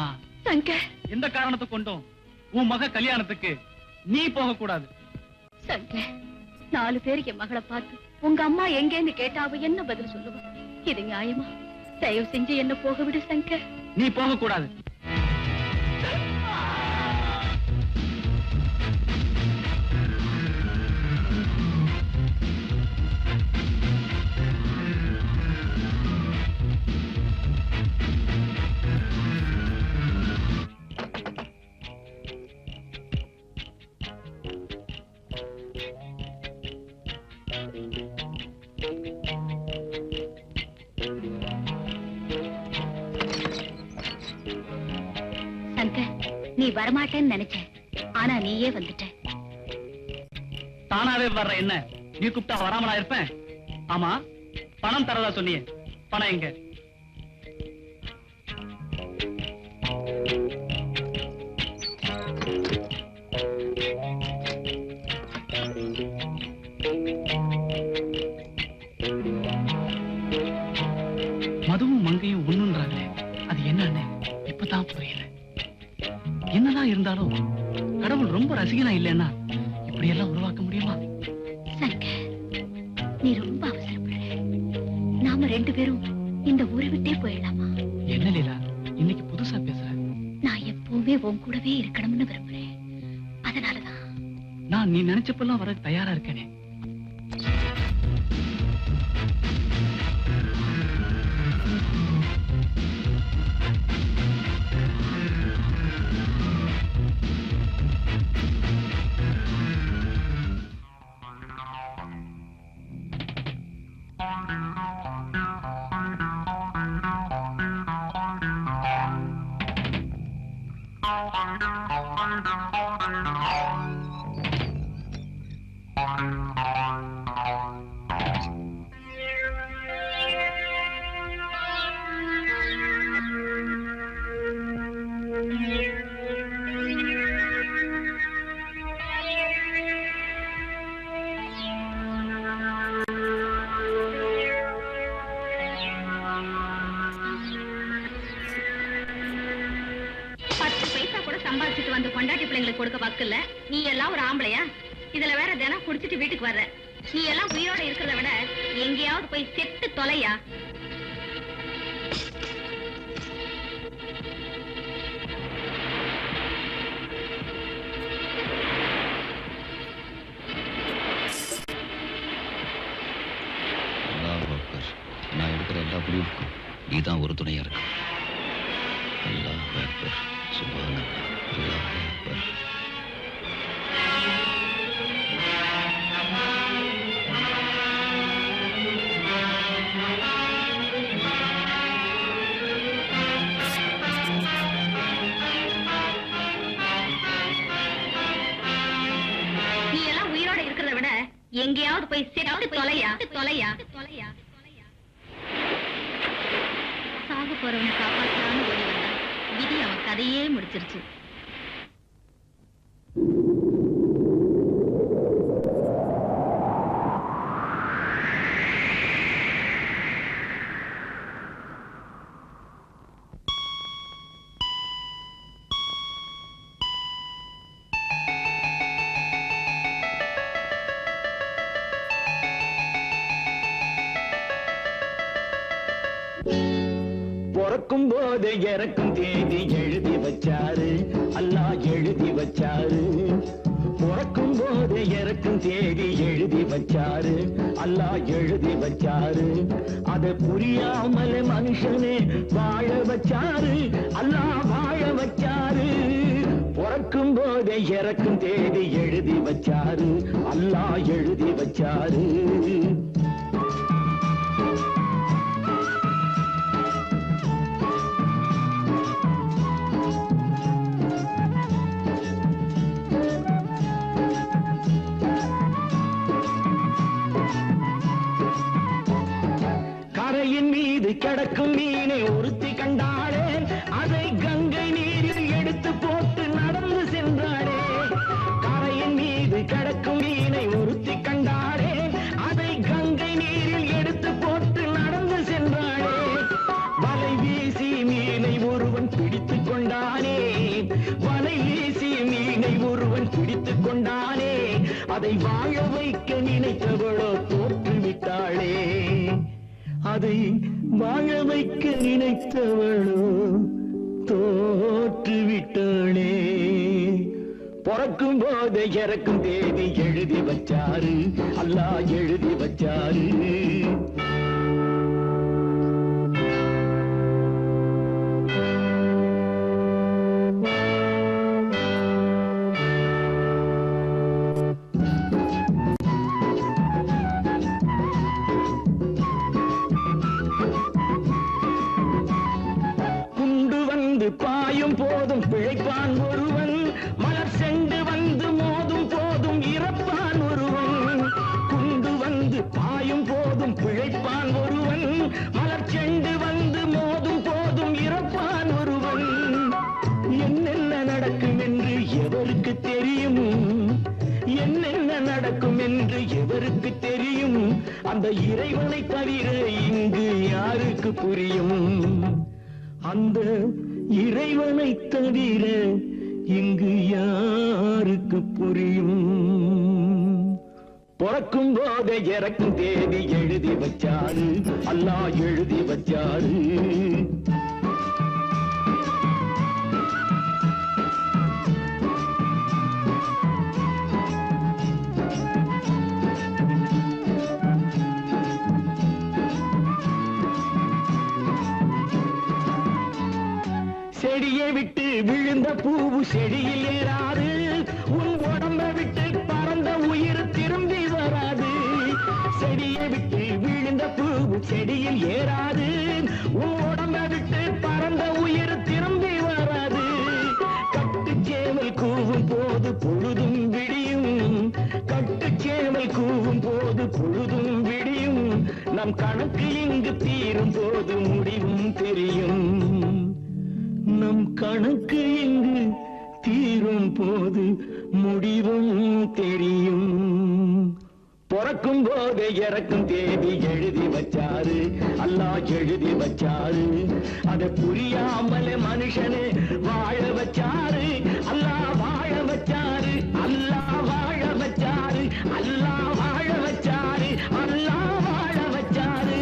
சங்கர், எந்த காரணத்தை கொண்டும் உன் மக கல்யாணத்துக்கு நீ போக கூடாது. சங்கர், 4 பேருக்கு என் மகளை பார்த்து உங்க அம்மா எங்கேன்னு கேட்டாவ என்ன பதில் சொல்லுவா? இது நியாயமா? தயவு செஞ்சு என்ன போக விடு சங்கர். நீ போக கூடாது. சங்கர், நீ வரமாட்டேன்னு நினைச்ச, ஆனா நீயே வந்துட்ட. தானாவே வர்ற என்ன நீ கூப்பிட்டா வராமலா இருப்பேன்? ஆமா, பணம் தரதா சொன்னியே, பணம் எங்க? மதுவும் மங்கையும் ஒண்ணுன்றாங்களே, அது என்னன்னு இப்பதான் புரியல. என்னதான் இருந்தாலும் கடவுள் ரொம்ப ரசிகனா இல்லைன்னா இப்படி எல்லாம் உருவாக்க முடியுமா? சங்கர், நீ ரொம்ப அவசரப்படுற. நாம 2 பேரும் இந்த ஊரை விட்டே போயிடலாமா? என்ன லீலா, இன்னைக்கு புதுசா பேசுற? நான் எப்பவுமே உன் கூடவே இருக்கணும்னு விரும்புறேன். அதனாலதான் நான் நீ நினைச்சப்பெல்லாம் வர தயாரா இருக்கேனே. சம்பாதிச்சுட்டு வந்து கொண்டாட்டி பிள்ளைங்களுக்கு கொடுக்க வக்கில்ல. நீ எல்லாம் ஒரு ஆம்பளையா? இதுல வேற தினம் குடிச்சிட்டு வீட்டுக்கு வர்ற. நீ எல்லாம் உயிரோட இருக்கிறத விட எங்கேயாவது போய் செத்து தொலையா. நான் எடுக்கிற எல்லா முடிவுக்கும் நீதான் ஒரு துணையா இருக்கு. அல்லாஹ் அக்பர், சுப்ஹானல்லாஹ், அல்லாஹ் அக்பர். நீ எல்லாம் உயிரோட இருக்கிறத விட எங்கேயாவது போய் செத்து தொலையா தொலையா தொலையா. சாக போறவனை காப்பாற்றலான்னு ஓடி வந்தான். விதி அவன் கதையே முடிச்சிருச்சு. பிறக்கும் போது இறக்கும் தேதி எழுதி வச்சாரு, அல்லாஹ் எழுதி வச்சாரு. பிறக்கும் போது இறக்கும் தேதி எழுதி வச்சாரு, அல்லாஹ் எழுதி வச்சாரு. அதை புரியாமல் மனுஷனே வாழ வச்சாரு, அல்லாஹ் வாழ வச்சாரு. பிறக்கும் போது இறக்கும் தேதி எழுதி வச்சாரு, அல்லாஹ் எழுதி வச்சாரு. கரையின் மீது கிடக்கும் மீனை ஒருத்தி கண்டாளே, அதை கங்கை நீரில் எடுத்து போட்டு நடந்து சென்றாளே. கரையின் மீது கிடக்கும் மீனை ஒருத்தி கண்டாளே, அதை கங்கை நீரில் எடுத்து போட்டு நடந்து சென்றாளே. வலை வீசி மீனை ஒருவன் பிடித்துக் கொண்டானே, வலை வீசி மீனை ஒருவன் பிடித்துக் கொண்டானே. அதை வாழ வைக்க நினைத்தவளோ தோற்றுவிட்டாளே, அதை வாழ வைக்க நினைத்தவளோ தோற்றுவிட்டாளே. பிறக்கும் போது இறக்கும் தேதி எழுதி வச்சாரு, அல்லாஹ் எழுதி வச்சாரு. பாயும் போதும் பிழைப்பான் ஒருவன், மலர் செண்டு வந்து மோதும் போதும் இறப்பான் ஒருவன். குண்டு வந்து பாயும் போதும் பிழைப்பான் ஒருவன், மலர் செண்டு வந்து மோதும் போதும் இறப்பான் ஒருவன். என்னென்ன நடக்கும் என்று எவருக்கு தெரியும், என்னென்ன நடக்கும் என்று எவருக்கு தெரியும். அந்த இறைவனை தவிர இங்கு யாருக்கு புரியும், அந்த இறைவனை தவிர இங்கு யாருக்கு புரியும். பிறக்கும் போது இறக்கும் தேதி எழுதி வச்சாரு, அல்லாஹ் எழுதி வச்சாரு. செடியை விட்டு விழுந்த பூவு செடியில் ஏறாது, உன் உடம்பை விட்டு பறந்த உயிர் திரும்பி வராது. செடியை விட்டு விழுந்த பூவு செடியில் ஏறாது, உன் உடம்பை விட்டு பறந்த உயிர் திரும்பி வராது. கட்டுச்சேவல் கூவும் போது பொழுதும் விடியும், கட்டுச்சேவல் கூவும் போது பொழுதும் விடியும். நம் கணக்கு இங்கு தீரும் போது முடிவும் தெரியும், நம் கணக்கு இங்கு தீரும் போது முடிவும் தெரியும். பிறக்கும் போது இறக்கும் தேதி எழுதி வச்சாரு, அல்லாஹ் எழுதி வச்சாரு. அதை புரியாமலே மனுஷனே வாழ வச்சாரு, அல்லாஹ் வாழ வச்சாரு, அல்லாஹ் வாழ வச்சாரு, அல்லாஹ் வாழ வச்சாரு, அல்லாஹ் வாழ வச்சாரு.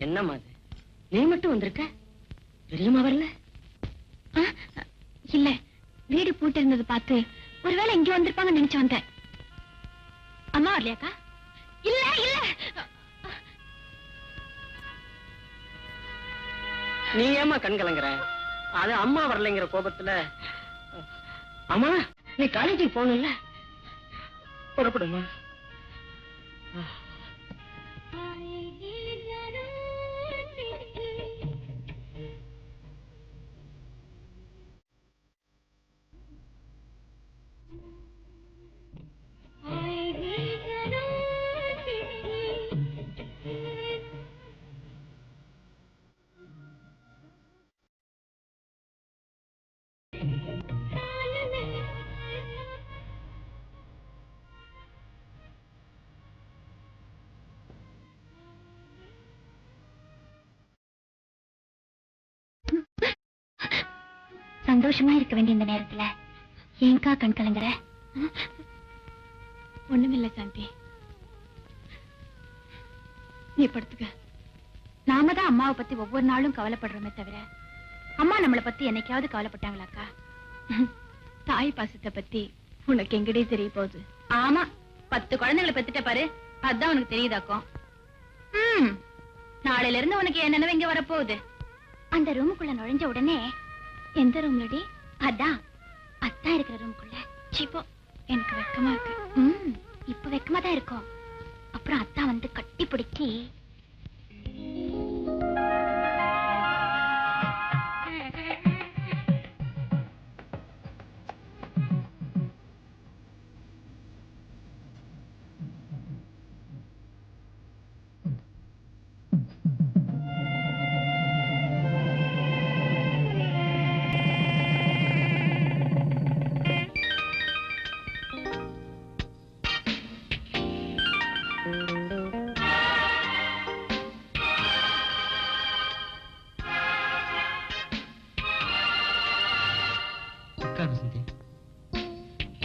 என்னம்மா அது, நீ மட்டும் வந்திருக்க, பெரியம்மா வரல? இல்ல, வீடு பூட்டி இருந்தது பார்த்து ஒருவேளை இங்க வந்திருப்பாங்க நினைச்சு வந்தேன். அம்மா வரலையாக்கா? இல்ல இல்ல, நீ ஏமா கண் கலங்குற? அது அம்மா வரலைங்கிற கோபத்துல. அம்மா, நீ காலேஜுக்கு போகணும்ல, புறப்படுமா? சந்தோஷமா இருக்க வேண்டிய இந்த நேரத்துல ஏங்கா கண் கலங்குற? ஒண்ணுமில்ல சாந்தி, நீ படுத்துக்க. நாம தான் அம்மாவை பத்தி ஒவ்வொரு நாளும் கவலைப்படுறோமே தவிர அம்மா நம்மளை பத்தி என்னைக்காவது கவலைப்பட்டாங்களாக்கா? தாய் பாசத்தை பத்தி உனக்கு எங்கடே தெரிய போகுது? ஆமா, 10 குழந்தைகளை பெத்துட்ட பாரு, அதான் உனக்கு தெரியுதாக்கும். நாளையில இருந்து உனக்கு என்னென்ன இங்க வரப்போகுது. அந்த ரூமுக்குள்ள நுழைஞ்ச உடனே, எந்த ரூம்லடி? அதான் அத்தா இருக்கிற ரூமுக்குள்ள. சிப்போ, எனக்கு வெக்கமா இருக்கு. இப்ப வெக்கமா தான் இருக்கும். அப்புறம் அத்தா வந்து கட்டி பிடிச்சி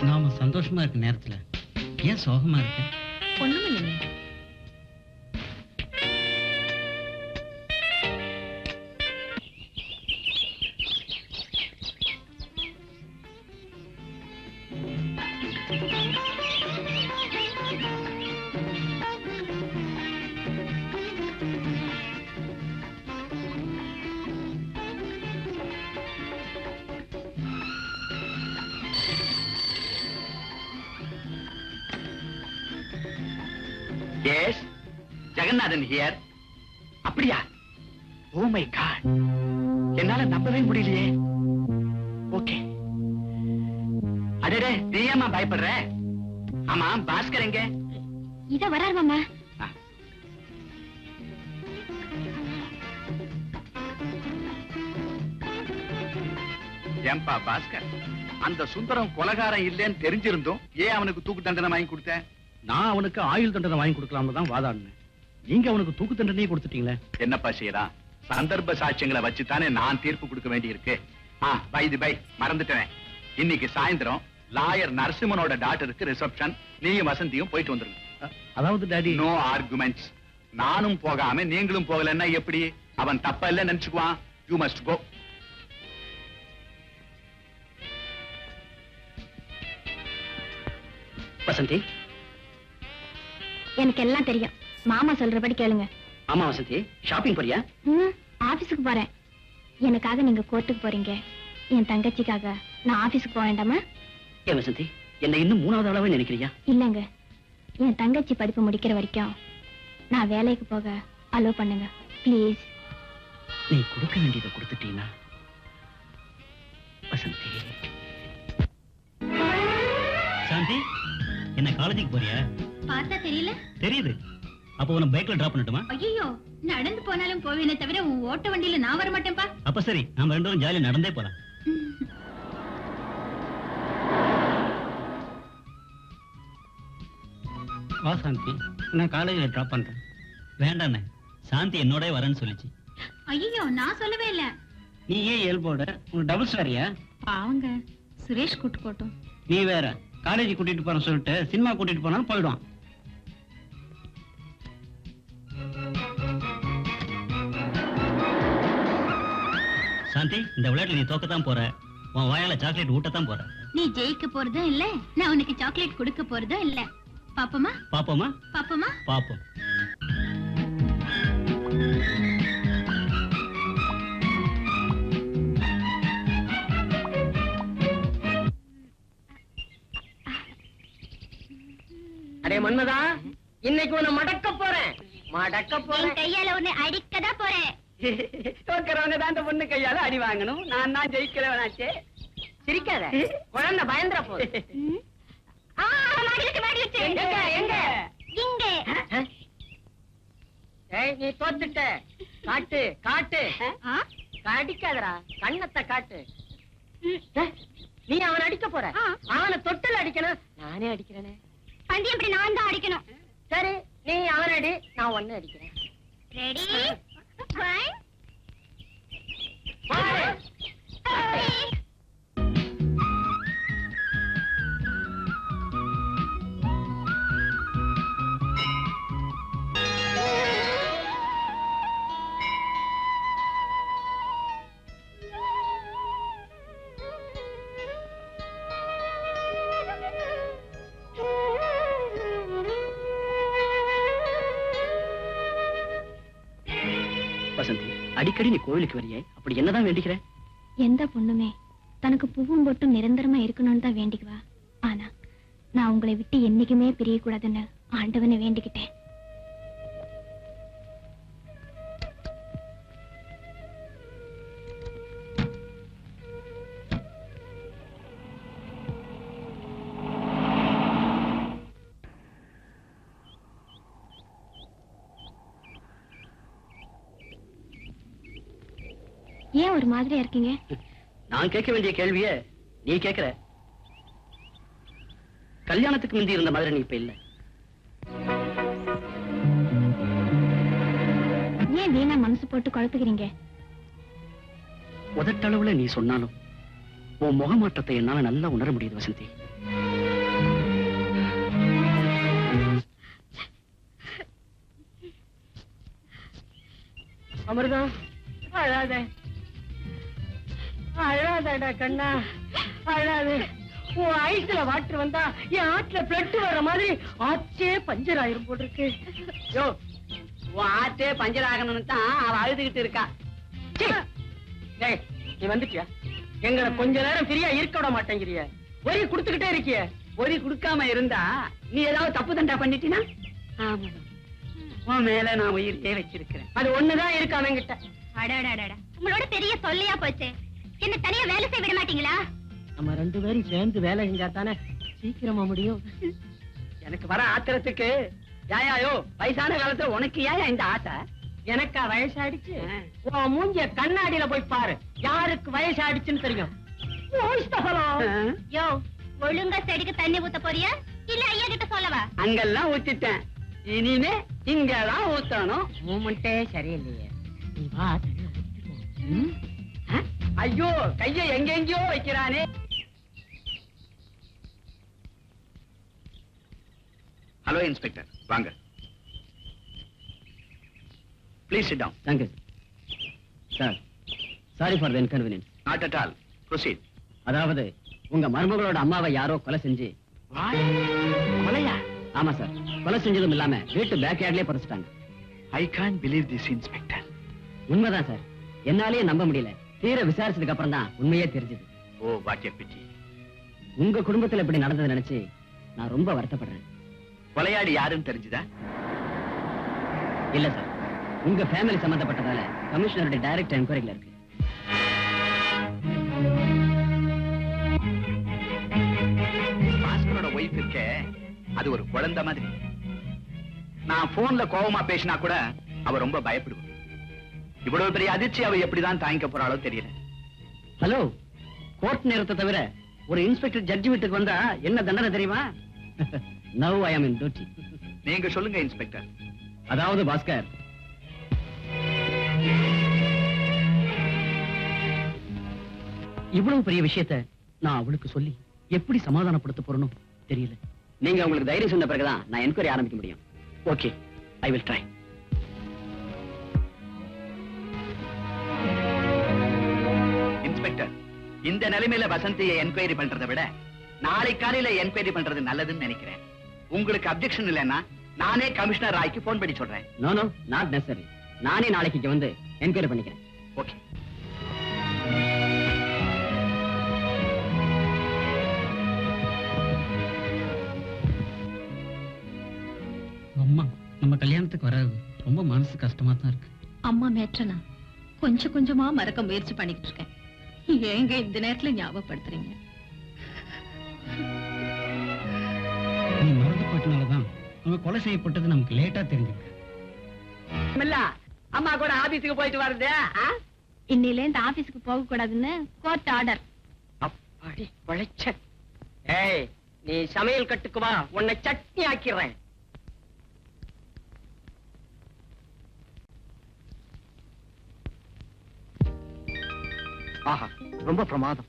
நாம சந்தோஷமா இருக்க நேரத்துல ஏன் சோகமா இருக்க? ஒண்ணுமில்லைங்க. Yes, Jagannathan here. அப்படியா? ஓ மை காட், என்னால நம்பவே முடியலையே. ஓகே. அடடே, நீ ஏமா பயப்படுற? ஆமா, பாஸ்கர் எங்க? இத வராரு மாமா. ஏன்பா பாஸ்கர், அந்த சுந்தரம் கொலகாரம் இல்லைன்னு தெரிஞ்சிருந்தோம் ஏன் அவனுக்கு தூக்கு தண்டனை வாங்கி கொடுத்த? நான் அவனுக்கு ஆயுள் தண்டனை வாங்கி கொடுக்கலாம்னு தான் வாதாடினேன். நீங்க அவனுக்கு தூக்கு தண்டனையே கொடுத்துட்டீங்களே. என்னப்பா செய்யறான்? சந்தர்ப்ப சாட்சியங்களை வச்சுத்தானே நான் தீர்ப்பு கொடுக்க வேண்டி இருக்கு. பை மறந்துட்டேன். இன்னைக்கு சாயந்தரம் லாயர் நரசிம்மனோட டாக்டருக்கு ரிசப்ஷன். நீயும் வசந்தியும் போயிட்டு வந்துருங்க. அதாவது டாடி, நோ ஆர்குமெண்ட்ஸ். நானும் போகாம நீங்களும் போகலன்னா எப்படி? அவன் தப்ப இல்ல நினைச்சுக்குவான். You must go. வசந்தி, எனக்கு எல்லாம் தெரியும். மாமா சொல்றபடி கேளுங்க. ஆமா வசந்தி, ஷாப்பிங் போறியா? ஆபீஸுக்கு போறேன். எனக்காக நீங்க கோர்ட்டுக்கு போறீங்க, என் தங்கச்சிக்காக நான் ஆபீஸுக்கு போக வேண்டாமா? ஏன் வசந்தி, என்ன இன்னும் 3வது ஆளாவே நினைக்கிறியா? இல்லங்க, என் தங்கச்சி படிப்பு முடிக்கிற வரைக்கும் நான் வேலைக்கு போக அலோ பண்ணுங்க ப்ளீஸ். நீ கொடுக்க வேண்டியதை கொடுத்துட்டீனா வசந்தி. சாந்தி, என்ன காலேஜுக்கு போறியா? பார்த்தா தெரியல. தெரியுது. அப்போ உன பைக்ல டிராப் பண்ணட்டுமா? ஐயோ, நடந்து போனாலும் போவேனே தவிர உன் ஓட்ட வண்டியில நான் வர மாட்டேன்பா. அப்ப சரி, நாம 2 பேரும் ஜாலியா நடந்தே போலாம். வா சாந்தி, நான் காலேஜில் டிராப் பண்றேன். வேண்டாண்ணே, சாந்தி என்னோட வரேன்னு சொல்லிச்சு. ஐயோ, நான் சொல்லவே இல்ல. நீ ஏன் இயல்போட? உனக்கு டபுள்ஸ் வேறியா? பாவங்க, சுரேஷ் கூட்டு போட்டும். நீ வேற காலேஜ் கூட்டிட்டு போறேன்னு சொல்லிட்டு சினிமா கூட்டிட்டு போனாலும் போயிடுவான். சாந்தி, இந்த விளையாட்டுல நீ தோக்கத்தான் போற. உன் வாயால சாக்லேட் ஊட்டத்தான் போற. நீ ஜெயிக்க போறதும் இல்ல, நான் உனக்கு சாக்லேட் கொடுக்க போறதும் இல்ல. பாப்போமா? பாப்போமா? பாப்போமா? பாப்போம். அடே மன்மதா, இன்னைக்கு உன்னை மடக்க போறேன். கையால உன்னை அடிக்கதான் போறேன். தோக்கிறவங்க தான் இந்த பொண்ணு கையால அடி வாங்கணும். நான் தான் ஜெயிக்கிறவனாச்சே. சிரிக்காத, குழந்தை பயந்துற போது. நீ தோத்துட்ட. காட்டு காட்டு, அடிக்காதரா, கண்ணத்தை காட்டு. நீ அவனை அடிக்க போற. அவனை தொட்டில் அடிக்கணும். நானே அடிக்கிறேனே. பந்தி எப்படி நான் தான் அடிக்கணும். சரி, நீ அவன் அடி, நான் ஒன்னு அடிக்கிறேன். ரெடி? வசந்தி, அடிக்கடி நீ கோவிலுக்கு வரியே, அப்படி என்னதான் வேண்டிக்கிற? எந்த பொண்ணுமே தனக்கு பூவும் போட்டும் நிரந்தரமா இருக்கணும்னு தான் வேண்டிக்குவா. ஆனா நான் உங்களை விட்டு என்னைக்குமே பிரியக்கூடாதுன்னு ஆண்டவனை வேண்டிக்கிட்டேன். ஏன் ஒரு மாதிரியா இருக்கீங்க? நான் கேட்க வேண்டிய கேள்விய நீ கேட்கிற. கல்யாணத்துக்கு முந்தி இருந்த மாதிரி நீ இப்ப இல்ல. ஏன் வீணா மனசு போட்டு குழப்புகிறீங்க? உதட்டளவுல நீ சொன்னாலும் உன் முகமாற்றத்தை என்னால நல்லா உணர முடியுது வசந்தி. அமிர்தா, அழாத அழாதடா கண்ணா, அழாத. உன் ஐஸ்ல வாட்டர் வந்தா என் ஆற்றுல பிளட் வர்ற மாதிரி ஆச்சே பஞ்சர் ஆயிரும் போல் இருக்கு. யோ, உன் ஆத்தே பஞ்சர் ஆகணும்னு தான் அவ அழுதுகிட்டு இருக்கா. டேய், நீ வந்துட்டியா? எங்களை கொஞ்ச நேரம் ஃப்ரீயா இருக்க விட மாட்டேங்கிறிய. ஒரே குடுத்துக்கிட்டே இருக்கிய. ஒரி கொடுக்காம இருந்தா நீ ஏதாவது தப்பு தண்டா பண்ணிட்டினா? ஆமா, உன் மேல நான் உயிரையே வச்சிருக்கிறேன். அது ஒண்ணுதான் இருக்கு அவங்கிட்ட. உங்களோட பெரிய சொல்லியா போச்சு. என்ன தனியா வேலை செய்ய விட மாட்டீங்களா? நம்ம ரெண்டு பேரும் சேர்ந்து வேலை செஞ்சா தானே சீக்கிரமா முடியும். எனக்கு வர ஆத்திரத்துக்கு யாயாயோ வயசான காலத்துல உனக்கு ஏன் இந்த ஆசை? எனக்கா வயசாயிடுச்சு? உன் மூஞ்சிய கண்ணாடியில போய் பாரு, யாருக்கு வயசாயிடுச்சுன்னு தெரியும். யோ, ஒழுங்கா செடிக்கு தண்ணி ஊத்த போறியா இல்ல ஐயா கிட்ட சொல்லவா? அங்கெல்லாம் ஊத்திட்டேன், இனிமே இங்கதான் ஊத்தணும். மூமெண்டே சரியில்லையே. நீ வா. ஐயோ, கைய எங்கெங்கயோ வைக்கிறானே. ஹலோ இன்ஸ்பெக்டர், வாங்க. Please sit down. Thank you sir. Sorry for the inconvenience. Not at all. Proceed. அதாவது உங்க மருமகளோட அம்மாவை யாரோ கொலை செஞ்சு. கொலையா? ஆமா சார், கொலை செஞ்சதும் இல்லாம வீட்டு பேக் யார்ட்லயே புதைச்சிட்டாங்க. I can't believe this inspector. உண்மைதான் சார், என்னாலேயே நம்ப முடியல. தீர விசாரிச்சதுக்கு அப்புறம் தான் உண்மையே தெரிஞ்சது. Oh, what a pity. உங்க குடும்பத்துல இப்படி நடந்ததை நினைச்சு நான் ரொம்ப வருத்தப்படுறேன். கொலையாடி யாருன்னு தெரிஞ்சுதா? இல்ல சார், உங்க ஃபேமிலி சம்பந்தப்பட்டதால கமிஷனருடைய டைரக்ட் என்கொயரில இருக்கு. பாஸ்கரோட ஒய்ஃப் இருக்கே, அது ஒரு குழந்தை மாதிரி. நான் போன்ல கோவமா பேசினா கூட அவ ரொம்ப பயப்படுவா. இவ்வளவு பெரிய அதிர்ச்சி அவ எப்படிதான் தாங்கிக்க போறாளோ தெரியல. ஹலோ, கோர்ட் நேரத்தை தவிர ஒரு இன்ஸ்பெக்டர் ஜட்ஜி வீட்டுக்கு வந்தா என்ன தண்டனை தெரியுமா? Now I am in duty. நீங்க சொல்லுங்க இன்ஸ்பெக்டர். அதாவது பாஸ்கர், இவ்வளவு பெரிய விஷயத்தை நான் அவளுக்கு சொல்லி எப்படி சமாதானப்படுத்த போறணும் தெரியல. நீங்க உங்களுக்கு தைரியம் சொன்ன பிறகுதான் நான் என்கொயரி ஆரம்பிக்க முடியும். Okay, I will try. Inspector, இந்த நிலைமையில வசந்தியை என்கொயரி பண்றதை விட நாளை காலையில என்கொயரி பண்றது நல்லதுன்னு நினைக்கிறேன். உங்களுக்கு அப்செக்ஷன் இல்லைன்னா நானே கமிஷனர் ராய்க்கு போன் பண்ணி சொல்றேன். No no, not necessary. நானே நாளைக்கு இங்க வந்து என்கொயரி பண்ணிக்கிறேன். ஓகே. அம்மா நம்ம கல்யாணத்துக்கு வராது ரொம்ப மனசு கஷ்டமா தான் இருக்கு. அம்மா மேற்றனா கொஞ்சம் கொஞ்சமா மறக்க முயற்சி பண்ணிக்கிட்டு இருக்கேன். ஏங்க இந்த நேரத்துல ஞாபகப்படுத்துறீங்க? நீ மறந்து போயிட்டனாலதான் அவங்க கொலை செய்யப்பட்டது நமக்கு லேட்டா தெரிஞ்சிருக்கு. அம்மா கூட ஆபீஸுக்கு போயிட்டு வருது. இன்னில இந்த ஆபீஸுக்கு போக கூடாதுன்னு கோர்ட் ஆர்டர். அப்பாடி பழைச்ச. ஏய், நீ சமையல் கட்டுக்கு வா, உன்னை சட்னி ஆக்கிறேன். ஆஹா, ரொம்ப பிரமாதம்.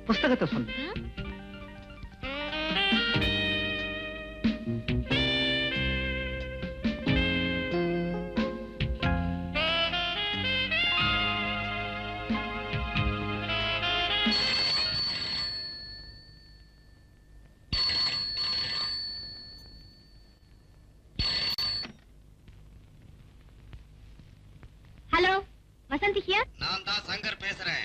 புஸ்தகத்தை சொல்லு. வசந்தி ஹியர். நான் தான் சங்கர் பேசுறேன்.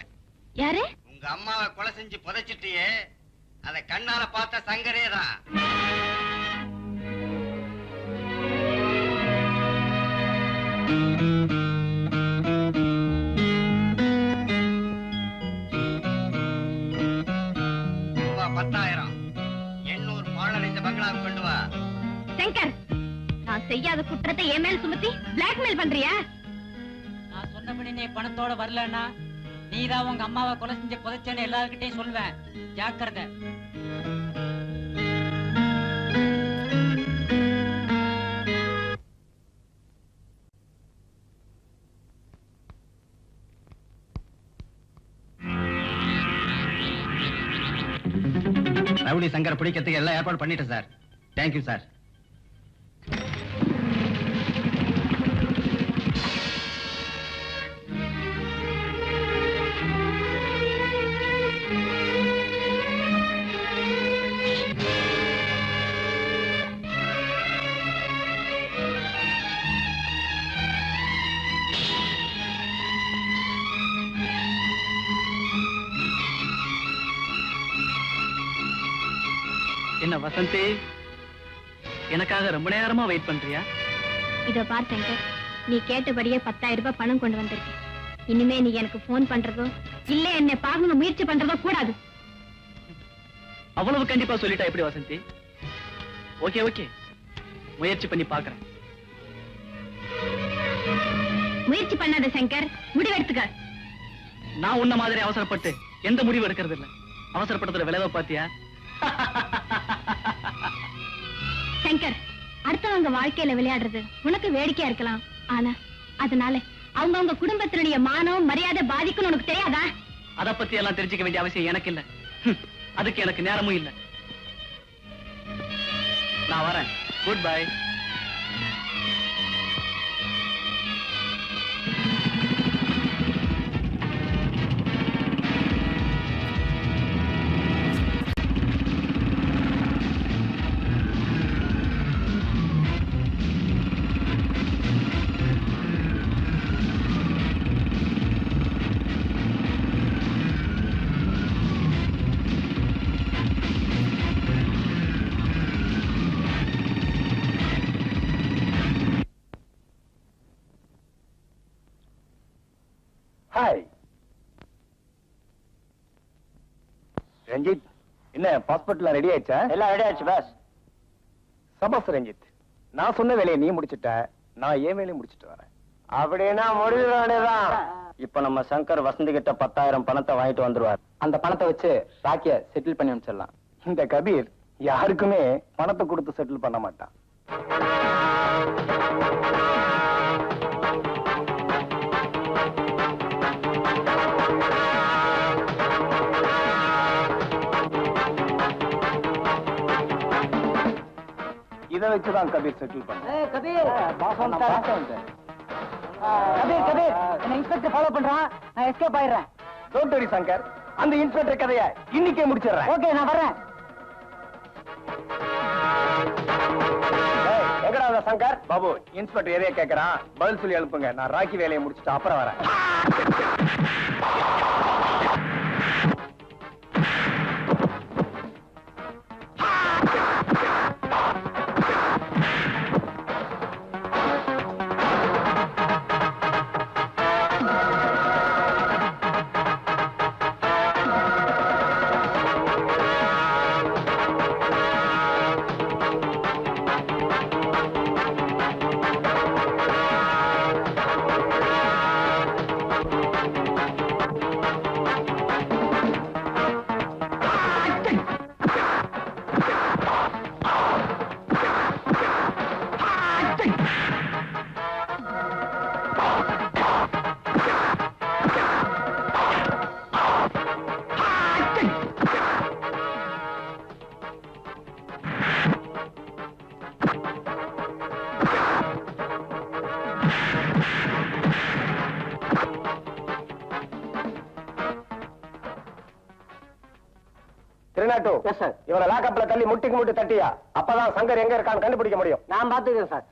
யாரு? உங்க அம்மாவை கொலை செஞ்சு புதைச்சிட்டியே, அதை கண்ணால பார்த்த சங்கரே தான். ரூபா 10,000 800 மாடல் பங்களாவுக்கு கொண்டு வா. சங்கர், நான் செய்யாத குற்றத்தை என் மேல் சுமத்தி பிளாக்மெயில் பண்றியா? நான் சொன்னபடி நீ பணத்தோட வரலன்னா நீதான் உங்க அம்மாவை கொலை செஞ்சு புதைச்சேன்னு எல்லாருக்கிட்டையும் சொல்வேன். ஜாக்கிரதை. ரவுடி சங்கர் பிடிக்கிறதுக்கு எல்லாம் ஏற்பாடு பண்ணிட்டேன் சார். Thank you sir. என்ன வசந்தி, எனக்காக ரொம்ப நேரமா வெயிட் பண்றியா? இதோ பார் சங்கர், நீ கேட்டபடியே 10,000 ரூபாய் பணம் கொண்டு வந்திருக்க. இனிமே நீ எனக்கு போன் பண்றதோ இல்ல என்னை பார்க்க முயற்சி பண்றதோ கூடாது. அவ்வளவு கண்டிப்பா சொல்லிட்டா எப்படி வசந்தி? ஓகே ஓகே, முயற்சி பண்ணி பாக்குறேன். முயற்சி பண்ணாத சங்கர், முடிவெடுத்துக்க. நான் உன்ன மாதிரி அவசரப்பட்டு எந்த முடிவு எடுக்கிறது இல்ல. அவசரப்பட்டதுல விளைவை பாத்தியா? சங்கர், அடுத்தவங்க வாழ்க்கையில விளையாடுறது உனக்கு வேடிக்கையா இருக்கலாம். ஆனா அதனால அவங்க குடும்பத்தினுடைய மானம் மரியாதை பாதிக்கும்னு உனக்கு தெரியாதா? அத பத்தி எல்லாம் தெரிஞ்சுக்க வேண்டிய அவசியம் எனக்கு இல்ல. அதுக்கு எனக்கு நேரமும் இல்ல. நான் வரேன். Good bye. ஹாய் ரஞ்சித், என்ன பாஸ்போர்ட்லாம் ரெடி ஆயிடுச்சா? எல்லாம் ரெடி ஆயிடுச்சு பாஸ். சபாஸ் ரஞ்சித், நான் சொன்ன வேலையை நீ முடிச்சுட்ட, நான் ஏன் வேலையை முடிச்சுட்டு வரேன். அப்படின்னா முடிவுதான். இப்ப நம்ம சங்கர் வசந்தி கிட்ட 10,000 பணத்தை வாங்கிட்டு வந்துருவார். அந்த பணத்தை வச்சு ராக்கிய செட்டில் பண்ணி அனுப்பிச்சிடலாம். இந்த கபீர் யாருக்குமே பணத்தை கொடுத்து செட்டில் பண்ண மாட்டான். இதை வச்சுதான் கபீர் செட்டில் பண்ண. கபீர் கபீர், என்ன இன்ஸ்பெக்டர் ஃபாலோ பண்றான். நான் எஸ்கேப் ஆயிடுறேன். டோன்ட் வரி சங்கர், அந்த இன்ஸ்பெக்டர் கதையை இன்னைக்கே முடிச்சிடுறேன். ஓகே, நான் வரேன். எங்கடா சங்கர்? பாபு, இன்ஸ்பெக்டர் எதைய கேட்கறான், பதில் சொல்லி எழுப்புங்க. நான் ராக்கி வேலையை முடிச்சுட்டு அப்புறம் வரேன். இவரை லாக்கப்ல தள்ளி முட்டிக்கு முட்டி தட்டியா, அப்பதான் சங்கர் எங்க இருக்கான்னு கண்டுபிடிக்க முடியும். நான் பாத்துக்கிறேன் சார்.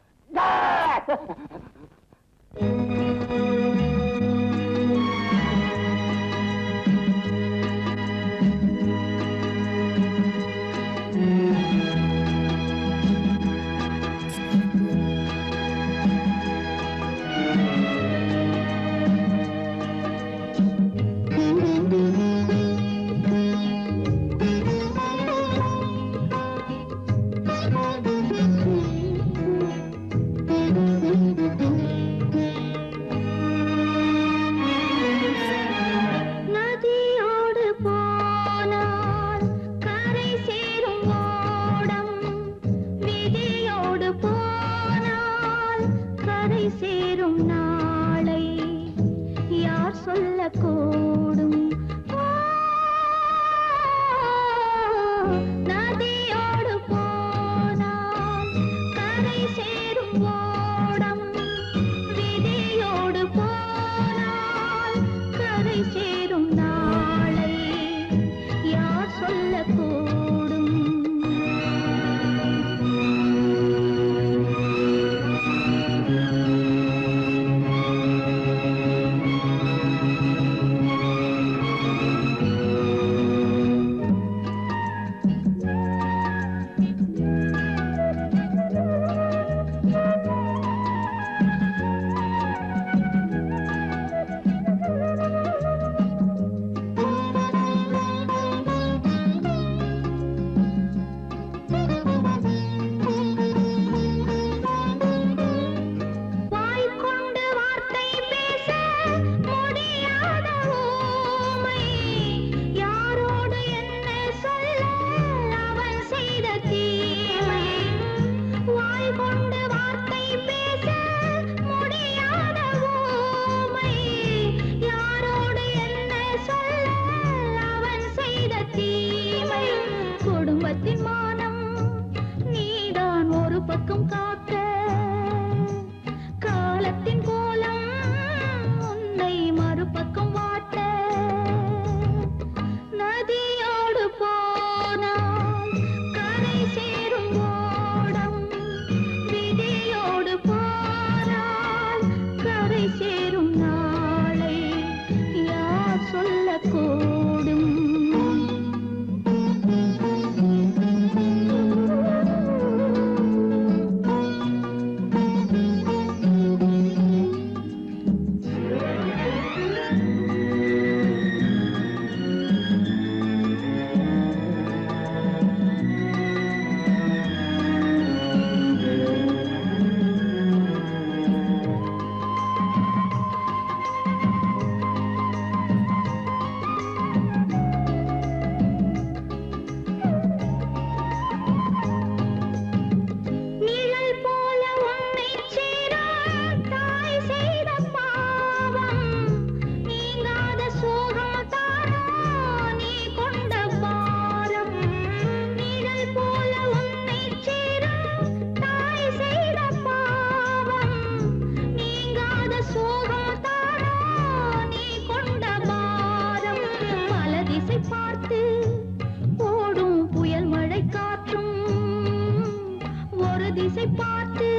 பார்த்து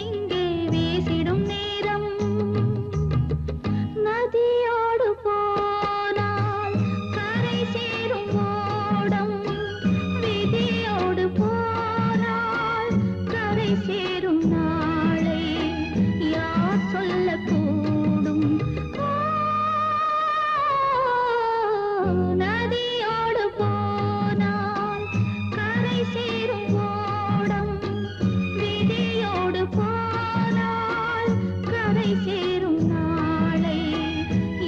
இங்கே வீசிடும் நேரம் நதியோடு போனால் கரை சேரும் ஓடம் விதியோடு போனால் கரை சேரும் நாளை யார் சொல்லக்கூடும் நதியோடு போனால் கரை சேரும் ஓடம் விதியோடு போனால் கரை சேரும் நாளை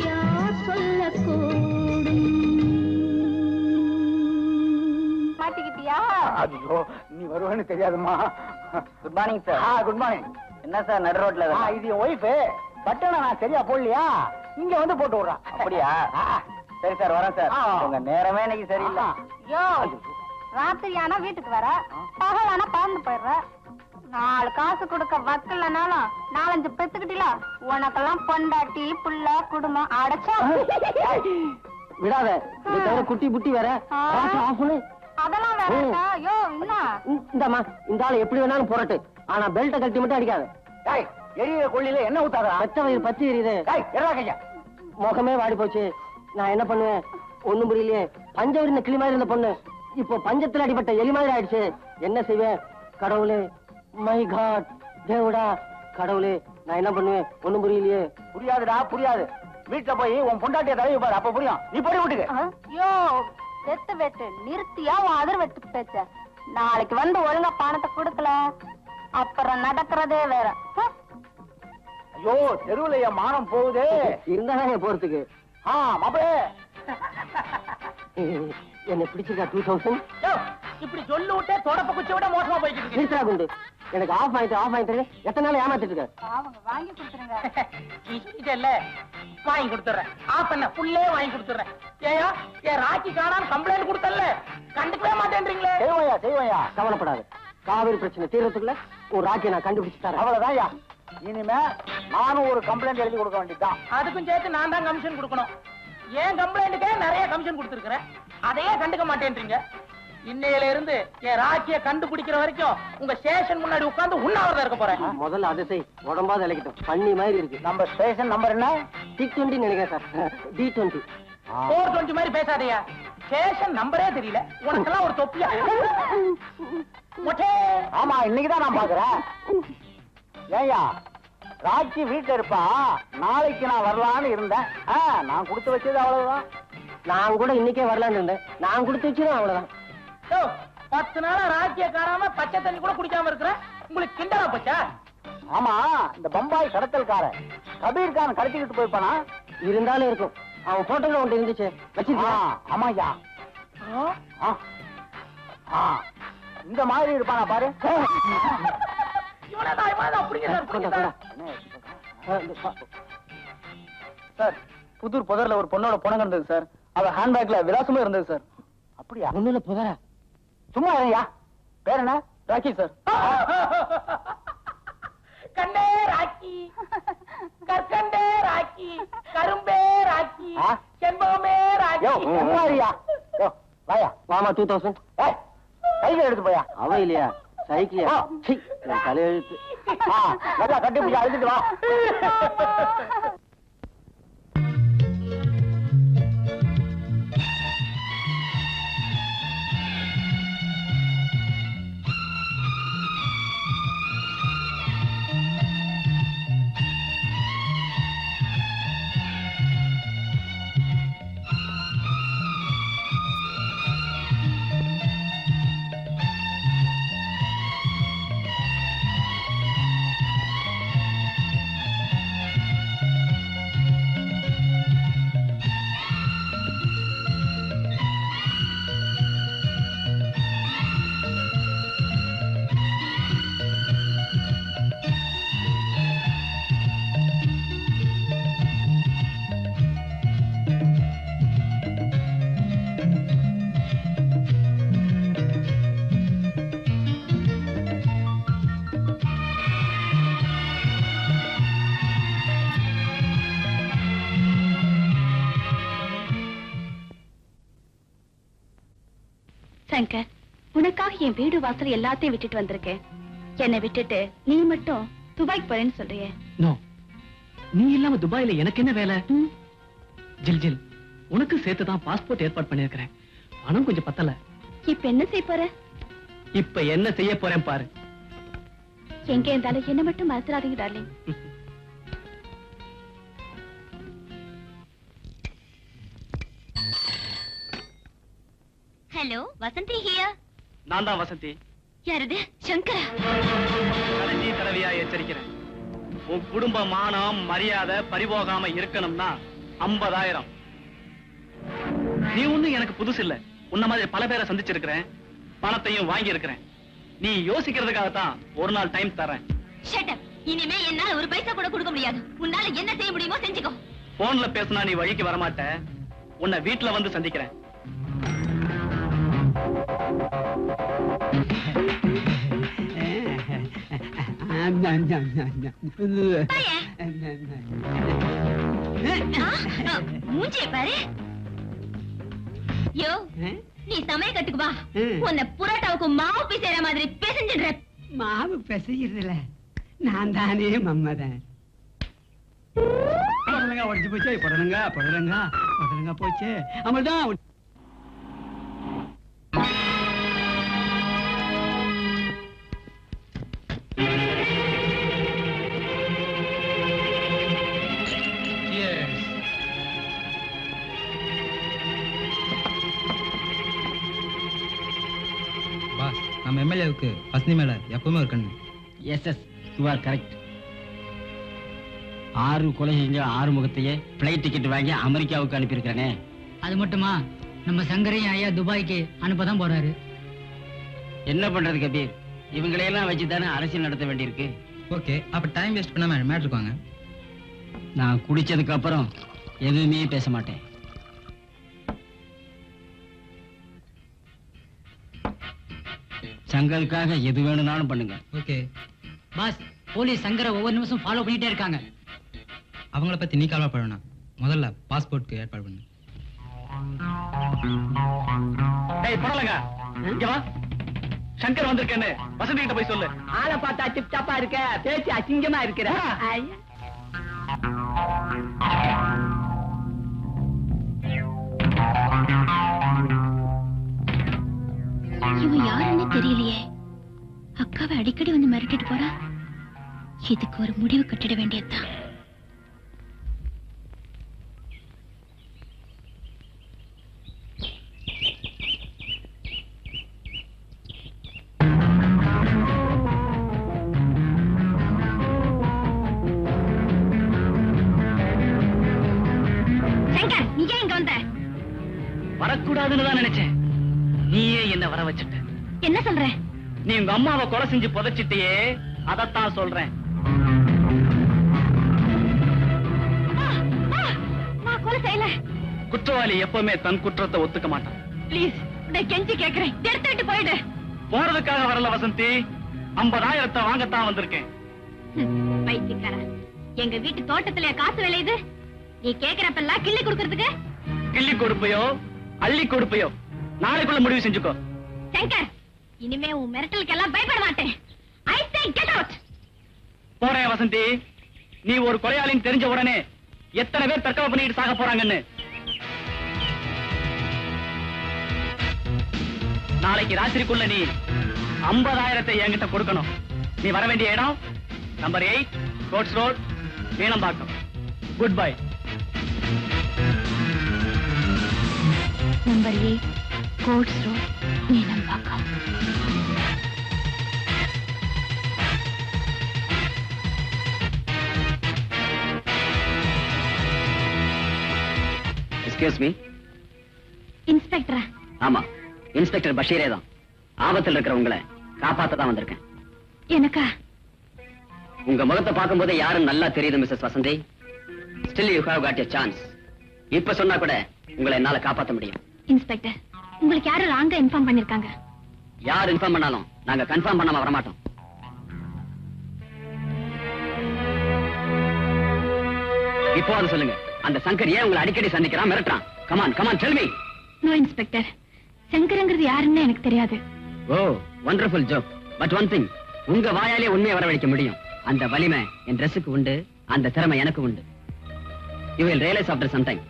யார் சொல்லக்கூடும். மாட்டிக்கிட்டியா? ஐயோ நீ வருவேன்னு தெரியாதுமா. Good morning sir. Good morning. என்ன சார் நடு ரோட்ல? இது என் ஒய்ஃபு. பட்டனை நான் சரியா போடலையா, இங்க வந்து போட்டு விடுறான். அப்படியா? சரி சார் வரேன் சார். உங்க நேரமே இன்னைக்கு சரியில்லை. யோ ராத்திரி ஆனா வீட்டுக்கு வர, பகல் ஆனா பறந்து போயிடுற. 4 காசு கொடுக்க வக்கலனாலும் 4-5 பெத்துக்கிட்டீல, உனக்கெல்லாம் பொண்டாட்டி புள்ள குடும்பம் அடைச்சா விடாத. இதை தவிர குட்டி புட்டி வேற. அதெல்லாம் வேற இருக்கா? யோ என்ன இந்தாமா, இந்த ஆளு எப்படி வேணாலும் போறட்டு, ஆனா பெல்ட்டை கட்டி மட்டும் அடிக்காத. எரியிற கொள்ளியில என்ன ஊத்தாதா? பச்சை வயிறு பச்சை எரியுது. முகமே வாடி போச்சு. நான் என்ன பண்ணுவேன் ஒண்ணும் புரியலையே. பஞ்சவரி இந்த கிளி மாதிரி இருந்த பொண்ணு இப்போ பஞ்சத்துல அடிபட்ட எலி மாதிரி ஆயிடுச்சு. என்ன செய்வேன்? கடவுளே, மை காட், தேவடா, கடவுளே, நான் என்ன பண்ணுவேன் ஒண்ணும் புரியலையே. புரியாதுடா புரியாது. வீட்டுல போய் உன் பொண்டாட்டிய தடவி பாரு, அப்ப புரியும். நீ போய் வீட்டுக்கு. யோ வெட்டு வெட்டு நிறுத்தியா உன் அதிர் வெட்டு பேச்ச. நாளைக்கு வந்து ஒழுங்கா பணத்தை கொடுக்கல அப்புறம் நடக்கிறதே வேற. ஐயோ தெருவுல என் மானம் போகுது. இருந்தா போறதுக்கு. மாப்பிளே என்ன பிடிச்சிருக்கா 2000? இப்படி சொல்லு விட்டே தொடப்ப குச்சி விட மோசமா போய்கிட்டு இருக்கு. குண்டு எனக்கு ஆஃப் ஆயிட்டு எத்தனை நாள் ஏமாத்திட்டு இருக்க? அவங்க வாங்கி கொடுத்துருங்க. நீ சொல்லிட்டல்ல, வாங்கி கொடுத்துறேன். ஆஃப் பண்ண புள்ளே வாங்கி கொடுத்துறேன். ஏயா என் ராக்கி காணாம கம்ப்ளைண்ட் கொடுத்தல்ல, கண்டுக்கவே மாட்டேன்றீங்களே. செய்வாயா கவலைப்படாது. காவிரி பிரச்சனை தீர்றதுக்குள்ள ஒரு ராக்கியை நான் கண்டுபிடிச்சு தரேன். அவ்வளவுதான். இனிமே நானும் ஒரு கம்ப்ளைண்ட் எழுதி கொடுக்க வேண்டியதுதான். அதுக்கும் சேர்த்து நான் தான் கமிஷன் கொடுக்கணும். ஏன் கம்ப்ளைண்ட்டுக்கே நிறைய கமிஷன் கொடுத்துருக்கிறேன், அதையே கண்டுக்க மாட்டேன்றீங்க. இன்னையில இருந்து என் ராக்கிய கண்டுபிடிக்கிற வரைக்கும் உங்க ஸ்டேஷன் முன்னாடி உட்கார்ந்து உண்ணாவிரதம் இருக்க போறேன். முதல்ல அதை செய். உடம்பாவது இலக்கிட்டோம். பண்ணி மாதிரி இருக்கு. நம்ம ஸ்டேஷன் நம்பர் என்ன? D20 நினைக்கிறேன் சார். D20. 420 மாதிரி பேசாதையா. ஸ்டேஷன் நம்பரே தெரியல உனக்கெல்லாம் ஒரு தொப்பியா? ஆமா இன்னைக்குதான் நான் பாக்குறேன். ஏயா ராக்கி வீட்டுல இருப்பா, நாளைக்கு நான் வரலான்னு இருந்தேன். நான் கொடுத்து வச்சது அவ்வளவுதான். நான் கூட இன்னைக்கே வரலான்னு இருந்தேன். நான் கொடுத்து வச்சதும் அவ்வளவுதான். 10 நாளா ராக்கிய காணாம பச்சை தண்ணி கூட குடிக்காம இருக்கிற உங்களுக்கு கிண்டலா போச்சா? ஆமா இந்த பம்பாய் கடத்தல்காரன் கபீர் கான் கடத்திக்கிட்டு போயிருப்பானா? இருந்தாலும் இருக்கும். அவன் போட்டோல ஒன்று இருந்துச்சு வச்சிருக்கா. ஆமாயா இந்த மாதிரி இருப்பானா பாரு. சார் புதூர் புதர்ல ஒரு பொண்ணோட பணம் இருந்தது சார். அவ ஹேண்ட்பேக்ல விலாசமும் இருந்தது சார். அப்படியா? ஒண்ணுல புதர சும்மா இருயா. பேர் என்ன? ராக்கி சார். கண்டே ராக்கி, கற்கண்டே ராக்கி, கரும்பே ராக்கி, செண்பகமே ராக்கி. வாயா மாமா 2000 சைக்கிள் எடுத்து போயா. அவ இல்லையா சைக்கிளியா? தலையெழுத்து. நல்லா கட்டி பிடிச்சி அழுதுட்டு வா. சங்கர், உனக்காக என் வீடு வாசல் எல்லாத்தையும் விட்டுட்டு வந்திருக்கேன். என்னை விட்டுட்டு நீ மட்டும் துபாய்க்கு போறேன்னு சொல்றியே? நோ, நீ இல்லாம துபாயில எனக்கு என்ன வேலை? ஜில் ஜில், உனக்கு சேர்த்துதான் பாஸ்போர்ட் ஏற்பாடு பண்ணிருக்கிறேன். பணம் கொஞ்சம் பத்தல. இப்ப என்ன செய்ய போற? இப்ப என்ன செய்ய போறேன் பாரு. எங்க இருந்தாலும் என்ன மட்டும் மறந்துடாதீங்க டார்லிங். Hello, Vasanthi here. நான் தான் வசந்தி. யாரது? சங்கரா. கடைசி தடவையா எச்சரிக்கிறேன். உன் குடும்ப மானம் மரியாதை பறிபோகாம இருக்கணும்னா 50,000. நீ ஒண்ணு எனக்கு புதுசு இல்ல. உன்ன மாதிரி பல பேரை சந்திச்சிருக்கிறேன், பணத்தையும் வாங்கி இருக்கிறேன். நீ யோசிக்கிறதுக்காகத்தான் ஒரு நாள் டைம் தரேன். Shut up. இனிமே என்னால ஒரு பைசா கூட கொடுக்க முடியாது. உன்னால என்ன செய்ய முடியுமோ செஞ்சுக்கோ. போன்ல பேசினா நீ வழிக்கு வரமாட்ட. உன்னை வீட்டுல வந்து சந்திக்கிறேன். மூஞ்சியை பாரு. யோ, நீ சமயக்கட்டுக்கு வா. உன்னை புரோட்டாவுக்கு மாவு பிசைற மாதிரி பிசைஞ்சிடுற. மாவு பிசைகிறதுல நான் தானே மம்மதன். புடலங்கா உடச்சு போச்சு. புடலங்கா போச்சு. அம்மதான் நம்ம எம்எல்ஏவுக்கு வசந்தி மேல எப்பவுமே ஒரு கண்ணு. S, you are correct. 6 கொலை செஞ்ச 6 முகத்தையே பிளைட் டிக்கெட் வாங்கி அமெரிக்காவுக்கு அனுப்பியிருக்கிறேனே. அது மட்டுமா, நம்ம சங்கரையும் ஐயா துபாய்க்கு அனுப்பதான் போறாரு. என்ன பண்றது கபீர், இவங்களையெல்லாம் வச்சுதானே அரசியல் நடத்த வேண்டியிருக்கு. ஓகே, அப்ப டைம் வேஸ்ட் பண்ணாம மேட்ருக்கு வாங்க. நான் குடிச்சதுக்கு அப்புறம் எதுவுமே பேச மாட்டேன். சங்கருக்காக எது வேணும்னாலும் பண்ணுங்க. ஓகே பாஸ், போலீஸ் சங்கரை ஒவ்வொரு நிமிஷம் ஃபாலோ பண்ணிட்டே இருக்காங்க. அவங்கள பத்தி நீ கவலைப்பட வேணாம். முதல்ல பாஸ்போர்ட்க்கு ஏற்பாடு பண்ணு. டேய் புடலங்கா, இங்க வா. சங்கர் வந்திருக்கேன்னு வசந்தி கிட்ட போய் சொல்லு. ஆளை பார்த்தா டிப்டாப்பா இருக்க, பேச்சு அசிங்கமா இருக்கிற. இவன் யாருன்னு தெரியலையே. அக்காவை அடிக்கடி வந்து மிரட்டிட்டு போறா. இதுக்கு ஒரு முடிவு கட்டிட வேண்டியதுதான். சங்கர், நீ ஏன் இங்க வந்த? வரக்கூடாதுன்னு தான் நினைச்சேன். நீயே என்ன வர வச்சுட்ட. என்ன சொல்ற? நீ உங்க அம்மாவை கொலை செஞ்சு புதைச்சிட்டியே, அதத்தான் சொல்றேன். நான் கொலை செய்யல. குற்றவாளி எப்பவுமே தன் குற்றத்தை ஒத்துக்க மாட்டான். ப்ளீஸ், உன்னை கெஞ்சி கேக்குறேன், எடுத்துட்டு போயிடு. போறதுக்காக வரல வசந்தி, 50,000 வாங்கத்தான் வந்திருக்கேன். பைத்தியக்கார, எங்க வீட்டு தோட்டத்துல காசு விளையுது. நீ கேக்குறப்பெல்லாம் கிள்ளி கொடுக்கறதுக்கு. கிள்ளி கொடுப்பையோ அள்ளி கொடுப்பையோ நாளைக்குள்ள முடிவு செஞ்சுக்கோ. சங்கர், இனிமே உன் மிரட்டலுக்கெல்லாம் பயப்பட மாட்டேன். ஐ சே கெட் அவுட். போறேன் வசந்தி. நீ ஒரு கொலையாளின்னு தெரிஞ்ச உடனே எத்தனை பேர் தற்கொலை பண்ணிட்டு சாக போறாங்கன்னு. நாளைக்கு ராத்திரிக்குள்ள நீ 50,000 என்கிட்ட கொடுக்கணும். நீ வர வேண்டிய இடம் number 8 goods road, Meenambakkam. Good bye. Number 8 goods road, Meenambakkam. Excuse me. இன்ஸ்பெக்டரா? ஆமா, இன்ஸ்பெக்டர் பஷீரே தான். ஆபத்தில் இருக்கிற உங்களை காப்பாத்த தான் வந்திருக்கேன். எனக்கா? உங்க முகத்தை பார்க்கும்போதே யாரும் நல்லா தெரியுது Mrs Vasanthi. Still you have got a chance. இப்ப சொன்னா கூட உங்களை என்னால காப்பாத்த முடியும். இன்ஸ்பெக்டர், உங்களுக்கு யாரும் ராங்கா இன்ஃபார்ம் பண்ணிருக்காங்க. யார் இன்ஃபார்ம் பண்ணாலும் நாங்க கன்ஃபார்ம் பண்ணாம வரமாட்டோம். இப்போ அது சொல்லுங்க, அந்த சங்கர் ஏன் உங்களை அடிக்கடி சந்திக்கிறான், மிரட்டுறான்? Come on come on tell me. No inspector, சங்கரங்கிறது யாருன்னு எனக்கு தெரியாது. Oh, wonderful joke. But one thing, உங்க வாயாலே உண்மையை வரவழைக்க முடியும். அந்த வலிமை என் ட்ரெஸ்ஸுக்கு உண்டு, அந்த திறமை எனக்கு உண்டு. You will realize after some time.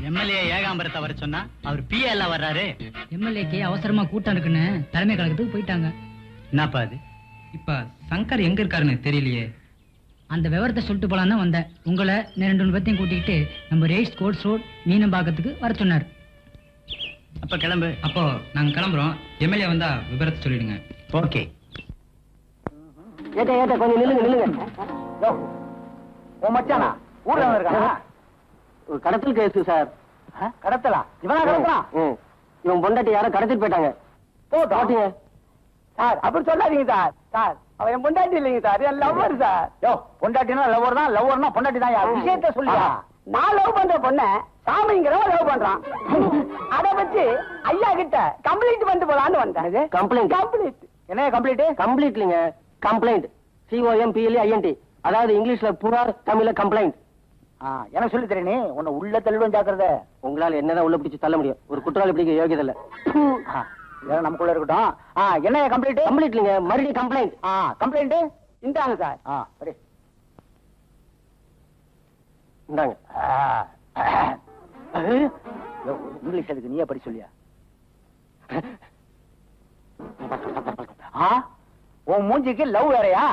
MLA ஏகாம்பரத்தை வர சொன்னா அவர் பிஏ எல்லாம் வர்றாரு. எம்எல்ஏக்கு அவசரமா கூட்டம் இருக்குன்னு தலைமை கழகத்துக்கு போயிட்டாங்க. என்னப்பா அது? இப்ப சங்கர் எங்க இருக்காருன்னு தெரியலையே. அந்த விவரத்தை சொல்லிட்டு போலான்னு வந்தேன். உங்களை 2 பேர்த்தையும் கூட்டிக்கிட்டு நம்ம ரேஸ் கோட்ஸ் ரோட் மீனம்பாக்கத்துக்கு வர சொன்னார். அப்ப கிளம்பு. அப்போ நாங்க கிளம்புறோம். எம்எல்ஏ வந்தா விவரத்தை சொல்லிடுங்க. ஓகே. ஏட்ட கொஞ்சம் நில்லுங்க. உன் மச்சானா ஊர்ல இருக்கானா? ஒரு கடத்தல் கேஸ் சார். கடத்தலா? இவனா கடத்தலாம்? இவன் பொண்டாட்டி யாரோ கடத்திட்டு போயிட்டாங்க. போட்டீங்க சார். அப்படி சொல்லாதீங்க சார். சார் அவன் என் பொண்டாட்டி இல்லைங்க சார், என் லவ்வர் சார். யோ பொண்டாட்டினா லவ்வர் தான், லவ்வர்னா பொண்டாட்டி தான். யார் விஷயத்த சொல்லியா? நான் லவ் பண்ற பொண்ண சாமிங்கிறவன் லவ் பண்றான். அத வச்சு ஐயா கிட்ட கம்ப்ளைண்ட் பண்ணிட்டு போலான்னு வந்தேன். கம்ப்ளைண்ட் என்ன கம்ப்ளைண்ட்? கம்ப்ளைண்ட் இல்லைங்க, கம்ப்ளைண்ட். COMPLEINT. அதாவது இங்கிலீஷ்ல புகார், தமிழ்ல கம்ப்ளைண்ட். எனக்கு சொல்லி தரேனே, உன்னை உள்ள தள்ளிடும் ஜாக்கிரதை. உங்களால என்னதான் உள்ள பிடிச்சு தள்ள முடியும்? ஒரு குற்றவாளி பிடிக்க யோகியதை இல்ல. இதெல்லாம் நமக்குள்ள இருக்கட்டும். என்ன கம்ப்ளைண்ட்? கம்ப்ளைண்ட் இல்லைங்க, மறுபடியும் கம்ப்ளைண்ட். கம்ப்ளைண்ட் இந்தாங்க சார். சரி இந்தாங்க. இங்கிலீஷ் அதுக்கு நீயே படி சொல்லியா? உன் மூஞ்சிக்கு லவ் வேறையா?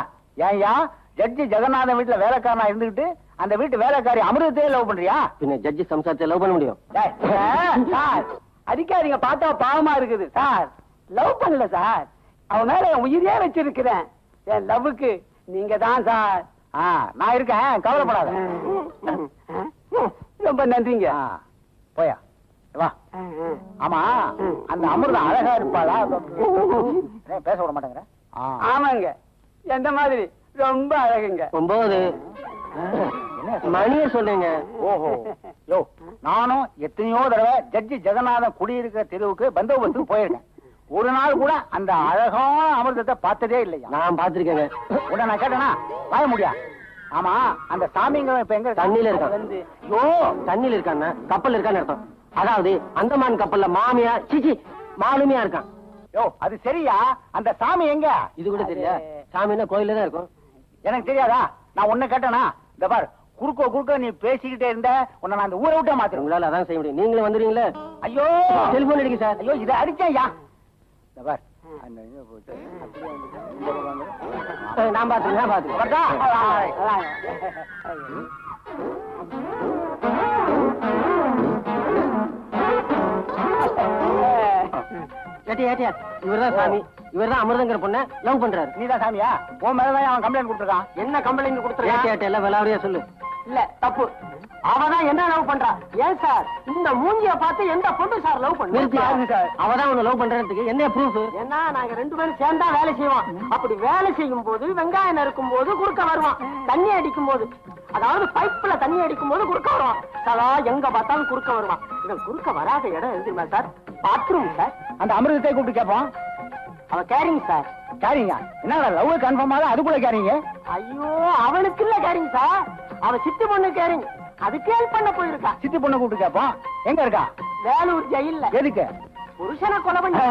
ஏன்யா ஜட்ஜி ஜெகநாதன் வீட்டுல வேலைக்காரனா இருந்துகிட்டு அந்த வீட்டு வேலைக்காரி அமிர்தத்தையே லவ் பண்றியா? பின்ன ஜட்ஜி சம்சாரத்தை லவ் பண்ண முடியும்? சார் அடிக்காதீங்க, பார்த்தா பாவமா இருக்குது சார். லவ் பண்ணல சார், அவன் மேல என் உயிரே வச்சிருக்கிறேன். என் லவ்வுக்கு நீங்க தான் சார். நான் இருக்கேன், கவலைப்படாத. ரொம்ப நன்றிங்க. போயா வா. ஆமா அந்த அமிர்தம் அழகா இருப்பாளா? பேச விட மாட்டேங்கிற? ஆமாங்க, எந்த மாதிரி ரொம்ப அழகுங்க. 9 மணிய சொல்லுங்க. ஓஹோ யோ, நானும் எத்தனையோ தடவை ஜட்ஜி ஜெகநாதன் குடியிருக்கிற தெருவுக்கு பந்தோபஸ்துக்கு போயிருக்கேன். ஒரு நாள் கூட அந்த அழகான அமிர்தத்தை பார்த்ததே இல்லையா? நான் பார்த்திருக்கேங்க. உடனே நான் கேட்டேனா வாய முடியா? ஆமா அந்த சாமிங்க இப்ப எங்க? தண்ணியில இருக்கான். யோ தண்ணியில இருக்கான்னு கப்பல் இருக்கான்னு அர்த்தம். அதாவது அந்தமான் கப்பல்ல மாமியா சிச்சி மாலுமியா இருக்கான். யோ அது சரியா? அந்த சாமி எங்க? இது கூட தெரியா? சாமின்னா கோயில்ல தான் இருக்கும். எனக்கு தெரியாதா? நான் உன்ன கேட்டேனா? இந்த பார், குறுக்க நீ பேசிக்கிட்டே இருந்த உன்னை நான் அந்த ஊரை விட்டே மாத்திரம். உங்களால அதான் செய்ய முடியும். நீங்களும் வந்துடுறீங்களே. ஐயோ செல்போன் அடிக்க சார். ஐயோ இதை அடிச்சேயா? இந்த பார் நான் பாத்துக்கிறேன். இவர்தான் சாமி. இவர்தான் அமிர்தங்கிற பொண்ண லவ் பண்றாரு. நீதான் சாமியா? உன் மேலதான் அவன் கம்ப்ளைண்ட் கொடுத்துருக்கான். என்ன கம்ப்ளைண்ட் கொடுத்துருக்கான்? எல்லாம் விளாவறியா சொல்லு. இல்ல தப்பு, அவதான் என்ன லவ் பண்றா. ஏன் சார் இந்த மூஞ்சிய பார்த்து எந்த பொண்ணு சார் லவ் பண்ணு? அவதான் உன்னை லவ் பண்றதுக்கு என்ன ப்ரூஃப்? ஏன்னா நாங்க 2 பேரும் சேர்ந்தா வேலை செய்வோம். அப்படி வேலை செய்யும் போது வெங்காயம் நறுக்கும் போது குறுக்க வருவான். தண்ணி அடிக்கும் போது, அதாவது பைப்ல தண்ணி அடிக்கும் போது குறுக்க வருவான். சதா எங்க பார்த்தாலும் குறுக்க வருவான். இவன் குறுக்க வராத இடம் எழுதிருமா சார்? Bathroom sir. அந்த அமிர்தத்தை கூப்பிட்டு கேட்பான். அவ கேரிங் சார். கேரிங்கா? என்ன லவ் கன்ஃபார்ம் ஆகுது அது கூட கேரிங்க? ஐயோ அவனுக்கு இல்ல கேரிங் சார், அவ சித்தி பொண்ணு கேரிங். அது கேள் பண்ண போயிருக்கா. சித்தி பொண்ணு கூப்பிட்டு கேட்பான். எங்க இருக்கா? வேலூர் ஜெயில்ல. எதுக்கு? புருஷனை கொலை பண்ண.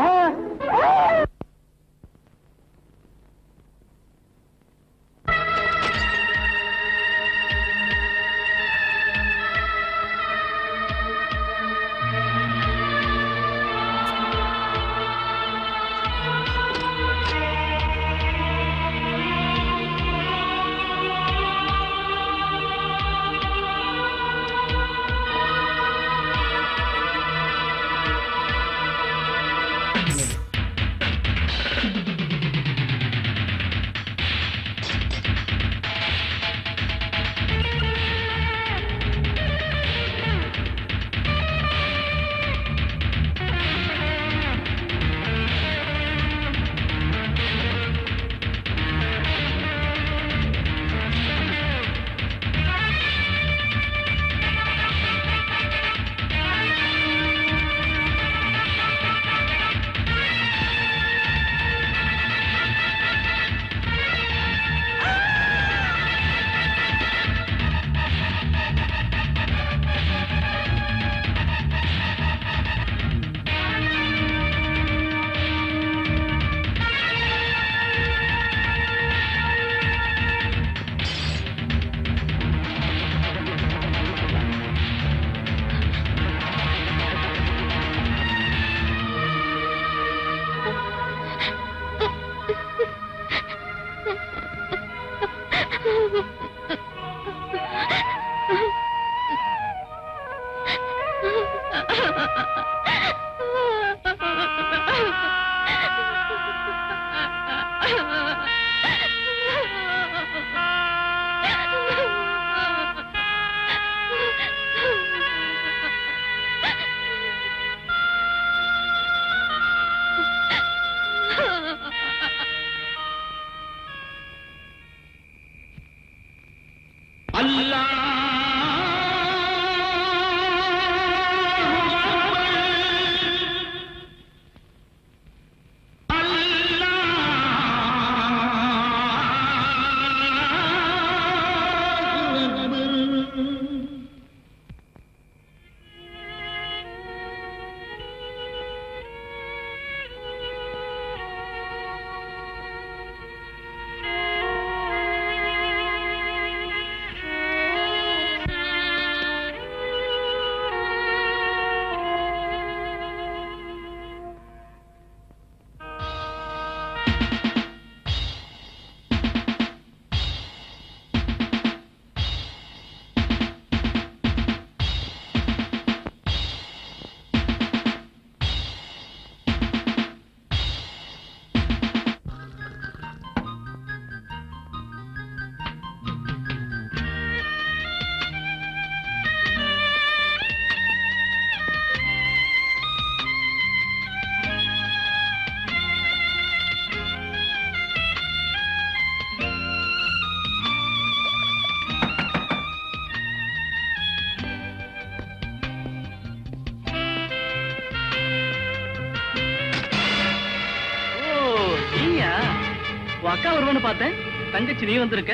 அக்கா வருவான்னு பார்த்தேன், தங்கச்சி நீ வந்திருக்க.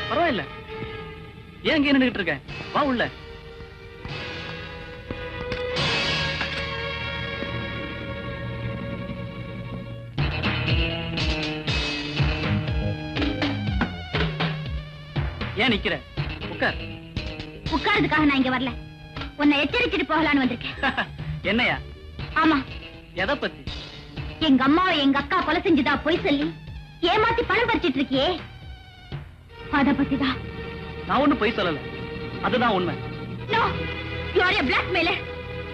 பரவாயில்ல, ஏன் இங்கே நின்றுகிட்டு இருக்க? வா உள்ள. ஏன் நிக்கிற? உட்கார். உட்கார்றதுக்காக நான் இங்க வரல, உன்னை எச்சரிச்சுட்டு போகலான்னு வந்திருக்கேன். என்னையா? ஆமா. எதை பத்தி? எங்க அம்மாவை எங்க அக்கா கொலை செஞ்சுதா பொய் சொல்லி ஏமாத்தி பணம் பறிச்சிட்டு இருக்கியே, அத பத்திதான். நான் ஒண்ணு பொய் சொல்லல, அதுதான் உண்மை. No, you are a blackmailer.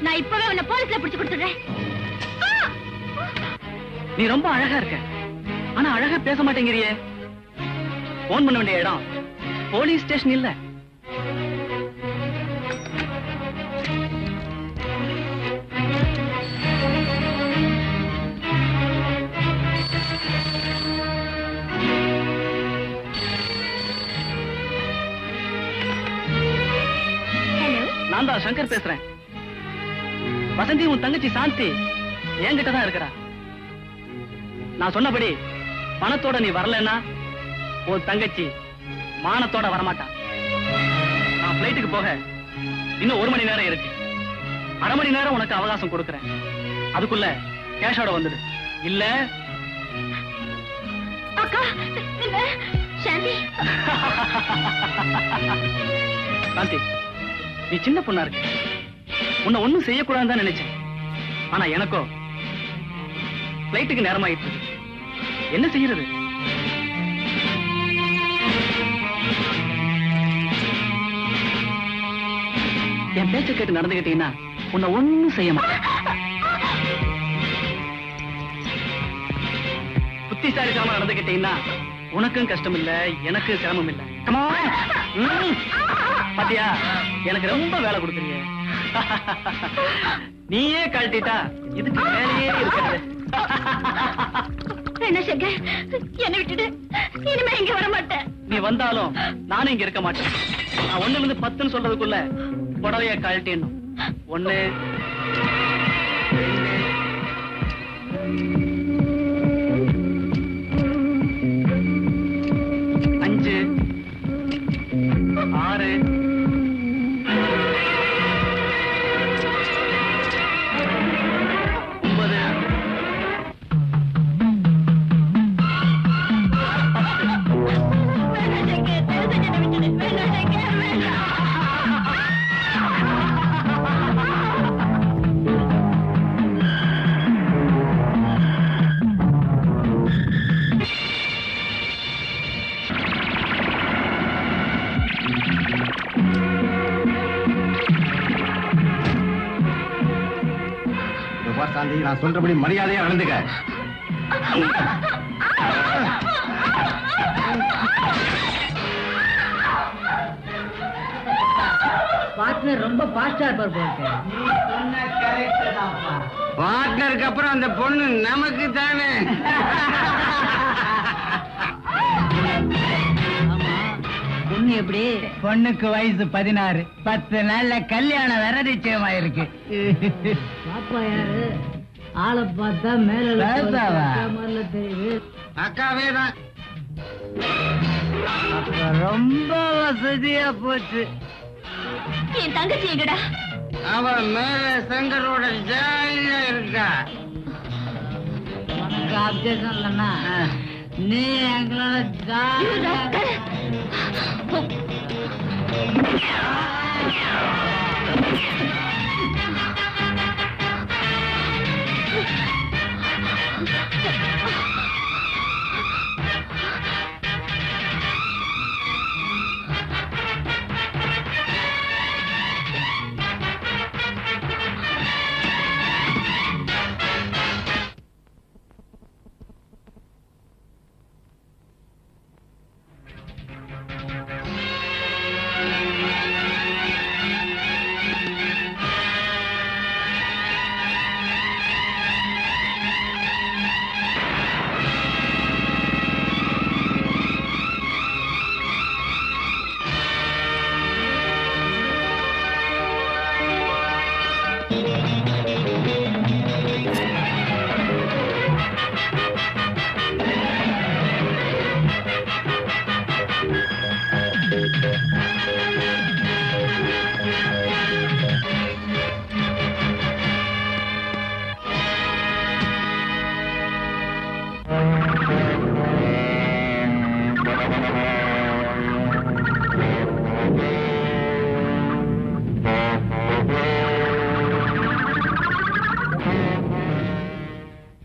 நான் இப்பவே உன்னை போலீஸ்ல பிடிச்சு கொடுத்துடுறேன். நீ ரொம்ப அழகா இருக்க, ஆனா அழகா பேச மாட்டேங்கிறியே. போன் பண்ண வேண்டிய இடம் போலீஸ் ஸ்டேஷன் இல்ல. நான் தான் சங்கர் பேசுறேன். வசந்தி உன் தங்கச்சி சாந்தி என்கிட்டதான் இருக்கிறா. நான் சொன்னபடி பணத்தோட நீ வரலன்னா உன் தங்கச்சி மானத்தோட வரமாட்டான். நான் பிளைட்டுக்கு போக இன்னும் 1 மணி நேரம் இருக்கு. 1/2 மணி நேரம் உனக்கு அவகாசம் கொடுக்கறேன். அதுக்குள்ள கேஷோட வந்துடு. இல்ல அக்கா, இல்ல சாந்தி. சாந்தி, நீ சின்ன பொண்ணா இருக்கு, உன்னை ஒண்ணும் செய்யக்கூடாதுன்னு தான் நினைச்சேன். ஆனா எனக்கோ பிளைட்டுக்கு நேரமாயிட்டு, என்ன செய்யறது? என் பேச்ச கேட்டு நடந்துகிட்டீங்கன்னா உன்னை ஒண்ணும் செய்ய மாட்டேன். புத்திசாலிக்காம நடந்துகிட்டீங்கன்னா உனக்கும் கஷ்டம் இல்ல, எனக்கு சிரமம் இல்ல. பாத்தியா, எனக்கு ரொம்ப வேலை கொடுக்குறீங்க. நீயே கழட்டிட்டா இதுக்கு வேலையே இருக்காது. என்ன சங்கர், என்ன விட்டுடு, இனிமே இங்க வர மாட்டேன். நீ வந்தாலும் நானும் இங்க இருக்க மாட்டேன். நான் 1ல இருந்து 10 சொல்றதுக்குள்ள புடவைய கழட்டிடணும். 1 5 6 சாந்தி, நான் சொல்றபடி மரியாதையா நடந்துக்க. பார்ட்னர் ரொம்ப ஃபாஸ்டா இருப்பார் போல. பார்ட்னருக்கு அப்புறம் அந்த பொண்ணு நமக்கு தானே. பொண்ணு எப்படி? பொண்ணுக்கு வயசு 16, 10 நாள்ல கல்யாணம் வேற நிச்சயமாயிருக்கு. பாப்பா யாரு? ஆளை பார்த்தா மேல ராசாவா? தெரியுது. அக்காவே தான். ரொம்ப வசதியா போச்சு. என் தங்கச்சி எங்கடா? அவன் மேல சங்கரோட ஜாலியா இருக்கா. உனக்கு அப்ஜெக்ஷன் இல்லைன்னா நீ எங்களோட ஜாலியா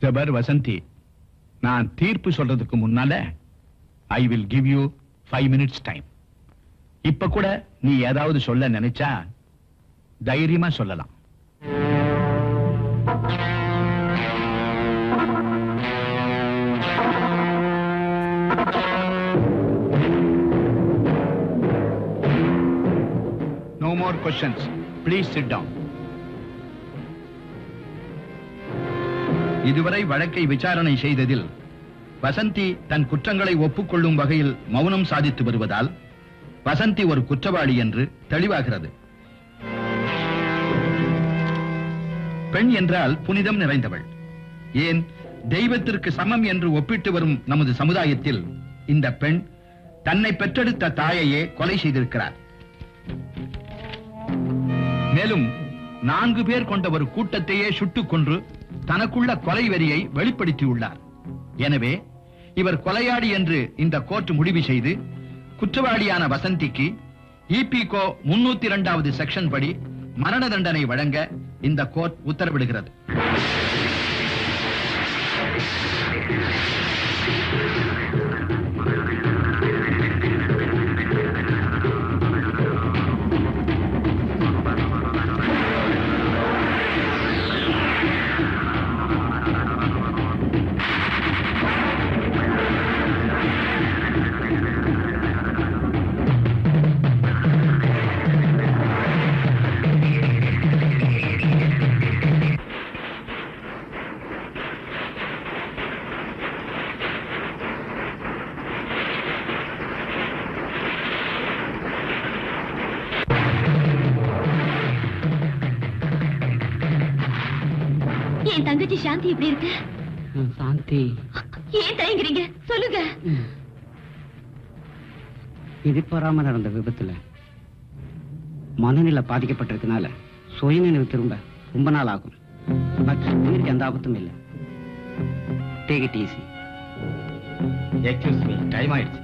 ஜபர் வசந்தி, நான் தீர்ப்பு சொல்றதுக்கு முன்னால I will give you 5 minutes time. இப்ப கூட நீ ஏதாவது சொல்ல நினைச்சா தைரியமா சொல்லலாம். No more questions. Please sit down. இதுவரை வழக்கை விசாரணை செய்ததில் வசந்தி தன் குற்றங்களை ஒப்புக்கொள்ளும் வகையில் மௌனம் சாதித்து வருவதால் வசந்தி ஒரு குற்றவாளி என்று தெளிவாகிறது. பெண் என்றால் புனிதம் நிறைந்தவள். ஏன் தெய்வத்திற்கு சமம் என்று ஒப்பிட்டு வரும் நமது சமுதாயத்தில் இந்த பெண் தன்னை பெற்றெடுத்த தாயையே கொலை செய்திருக்கிறார். மேலும் 4 பேர் கொண்ட ஒரு கூட்டத்தையே சுட்டுக் கொன்று தனக்குள்ள கொலை வெறியை வெளிப்படுத்தியுள்ளார். எனவே இவர் கொலையாடி என்று இந்த கோர்ட் முடிவு செய்து குற்றவாளியான வசந்திக்கு EPCO 302வது செக்ஷன் படி மரண தண்டனை வழங்க இந்த கோர்ட் உத்தரவிடுகிறது. என் தங்கச்சி சாந்தி எப்படி இருக்கு? சாந்தி ஏன் தயங்குறீங்க? சொல்லுங்க. எதிர்பாராம நடந்த விபத்துல மனநிலை பாதிக்கப்பட்டிருக்கனால சுயநினைவு திரும்ப ரொம்ப நாள் ஆகும். பட் உயிருக்கு எந்த ஆபத்தும் இல்லை. Take it easy. Excuse me, time ஆயிடுச்சு.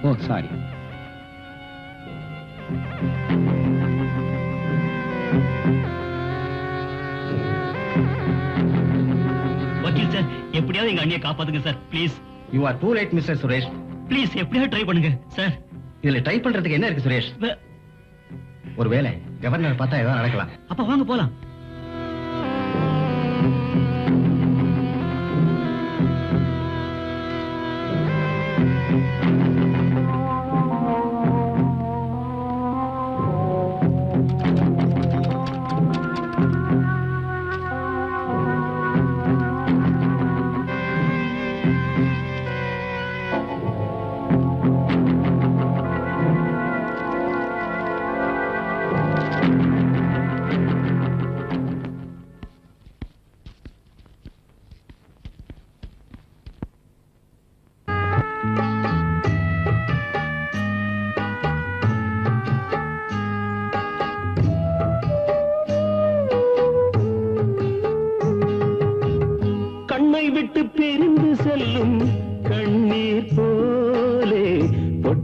ஓ சாரி. வக்கீல் சார், எப்படியாவது எங்க அண்ணியை காப்பாத்துங்க sir, please. You are too late mister Suresh. Please எப்படியாவது ட்ரை பண்ணுங்க சார். இதுல ட்ரை பண்றதுக்கு என்ன இருக்கு சுரேஷ்? ஒருவேளை கவர்னர் பார்த்தா ஏதாவது நடக்கலாம். அப்ப வாங்க போலாம்.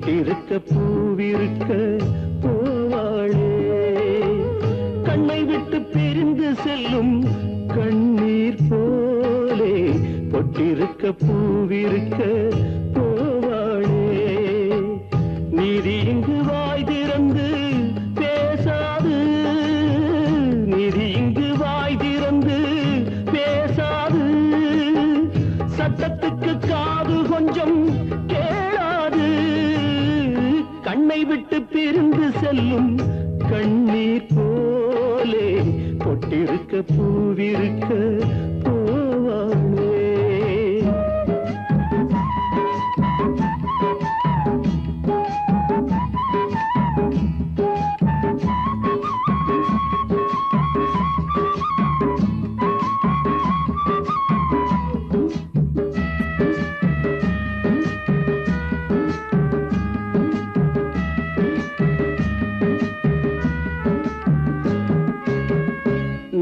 பொட்டிருக்க பூவிருக்க போவாளே கண்ணை விட்டு பிரிந்து செல்லும் கண்ணீர் போலே பொட்டிருக்க பூவிருக்க போவாளே நீதி இங்கு வாய் திறந்து பேசாது நீதி இங்கு வாய் திறந்து பேசாது சட்டத்துக்கு காது கொஞ்சம் கேளாது கண்ணை விட்டு பிரிந்து செல்லும் கண்ணீர் போலே பொட்டிருக்க பூவிருக்க போவாளே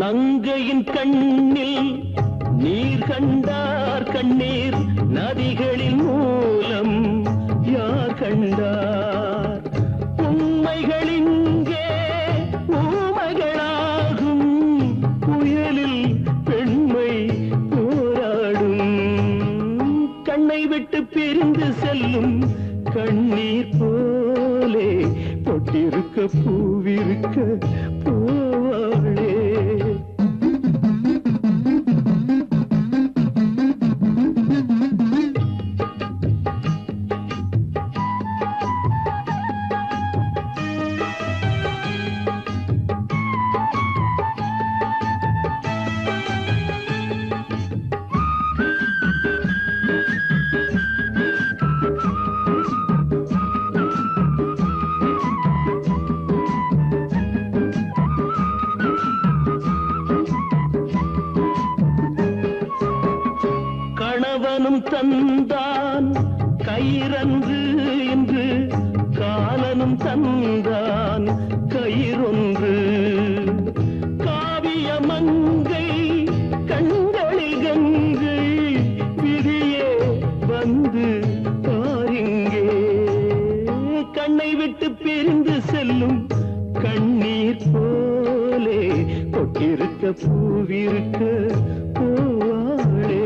நங்கையின் கண்ணில் நீர் கண்டார் கண்ணீர் நதிகளின் மூலம் யார் கண்டார் உண்மைகள் இங்கே ஊமைகளாகும் புயலில் பெண்மை போராடும் கண்ணை விட்டு பிரிந்து செல்லும் கண்ணீர் போலே பொட்டிருக்க பூவிருக்க போவாளே கணவனும் தந்தான் கயிறன்று என்று காலனும் தந்தான் கயிறொன்று காவிய மங்கை கண்களில் கங்கை விதியே வந்து பாருங்கே கண்ணை விட்டு பிரிந்து செல்லும் கண்ணீர் போலே பொட்டிருக்க பூவிருக்க போவாளே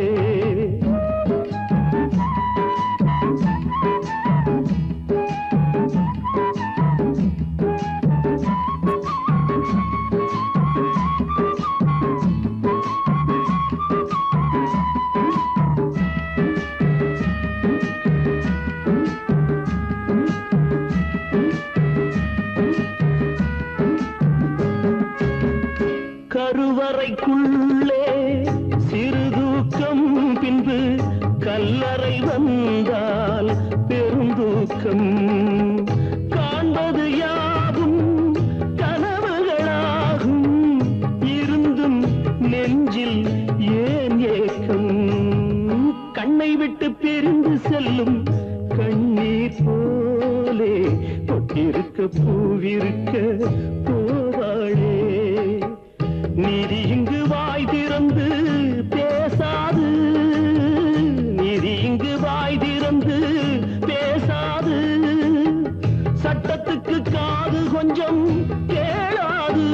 கருவறைக்குள்ளே சிறுதூக்கம் பின்பு கல்லறை வந்தால் பெருந்தூக்கம் காண்பது யாவும் கனவுகளாகும் இருந்தும் நெஞ்சில் ஏன் ஏக்கம் கண்ணை விட்டு பிரிந்து செல்லும் கண்ணீர் போலே பொட்டிருக்க பூவிருக்க போவாளே நீதி இங்கு வாய் திறந்து பேசாது நீதி இங்கு வாய் திறந்து பேசாது சட்டத்துக்கு காது கொஞ்சம் கேளாது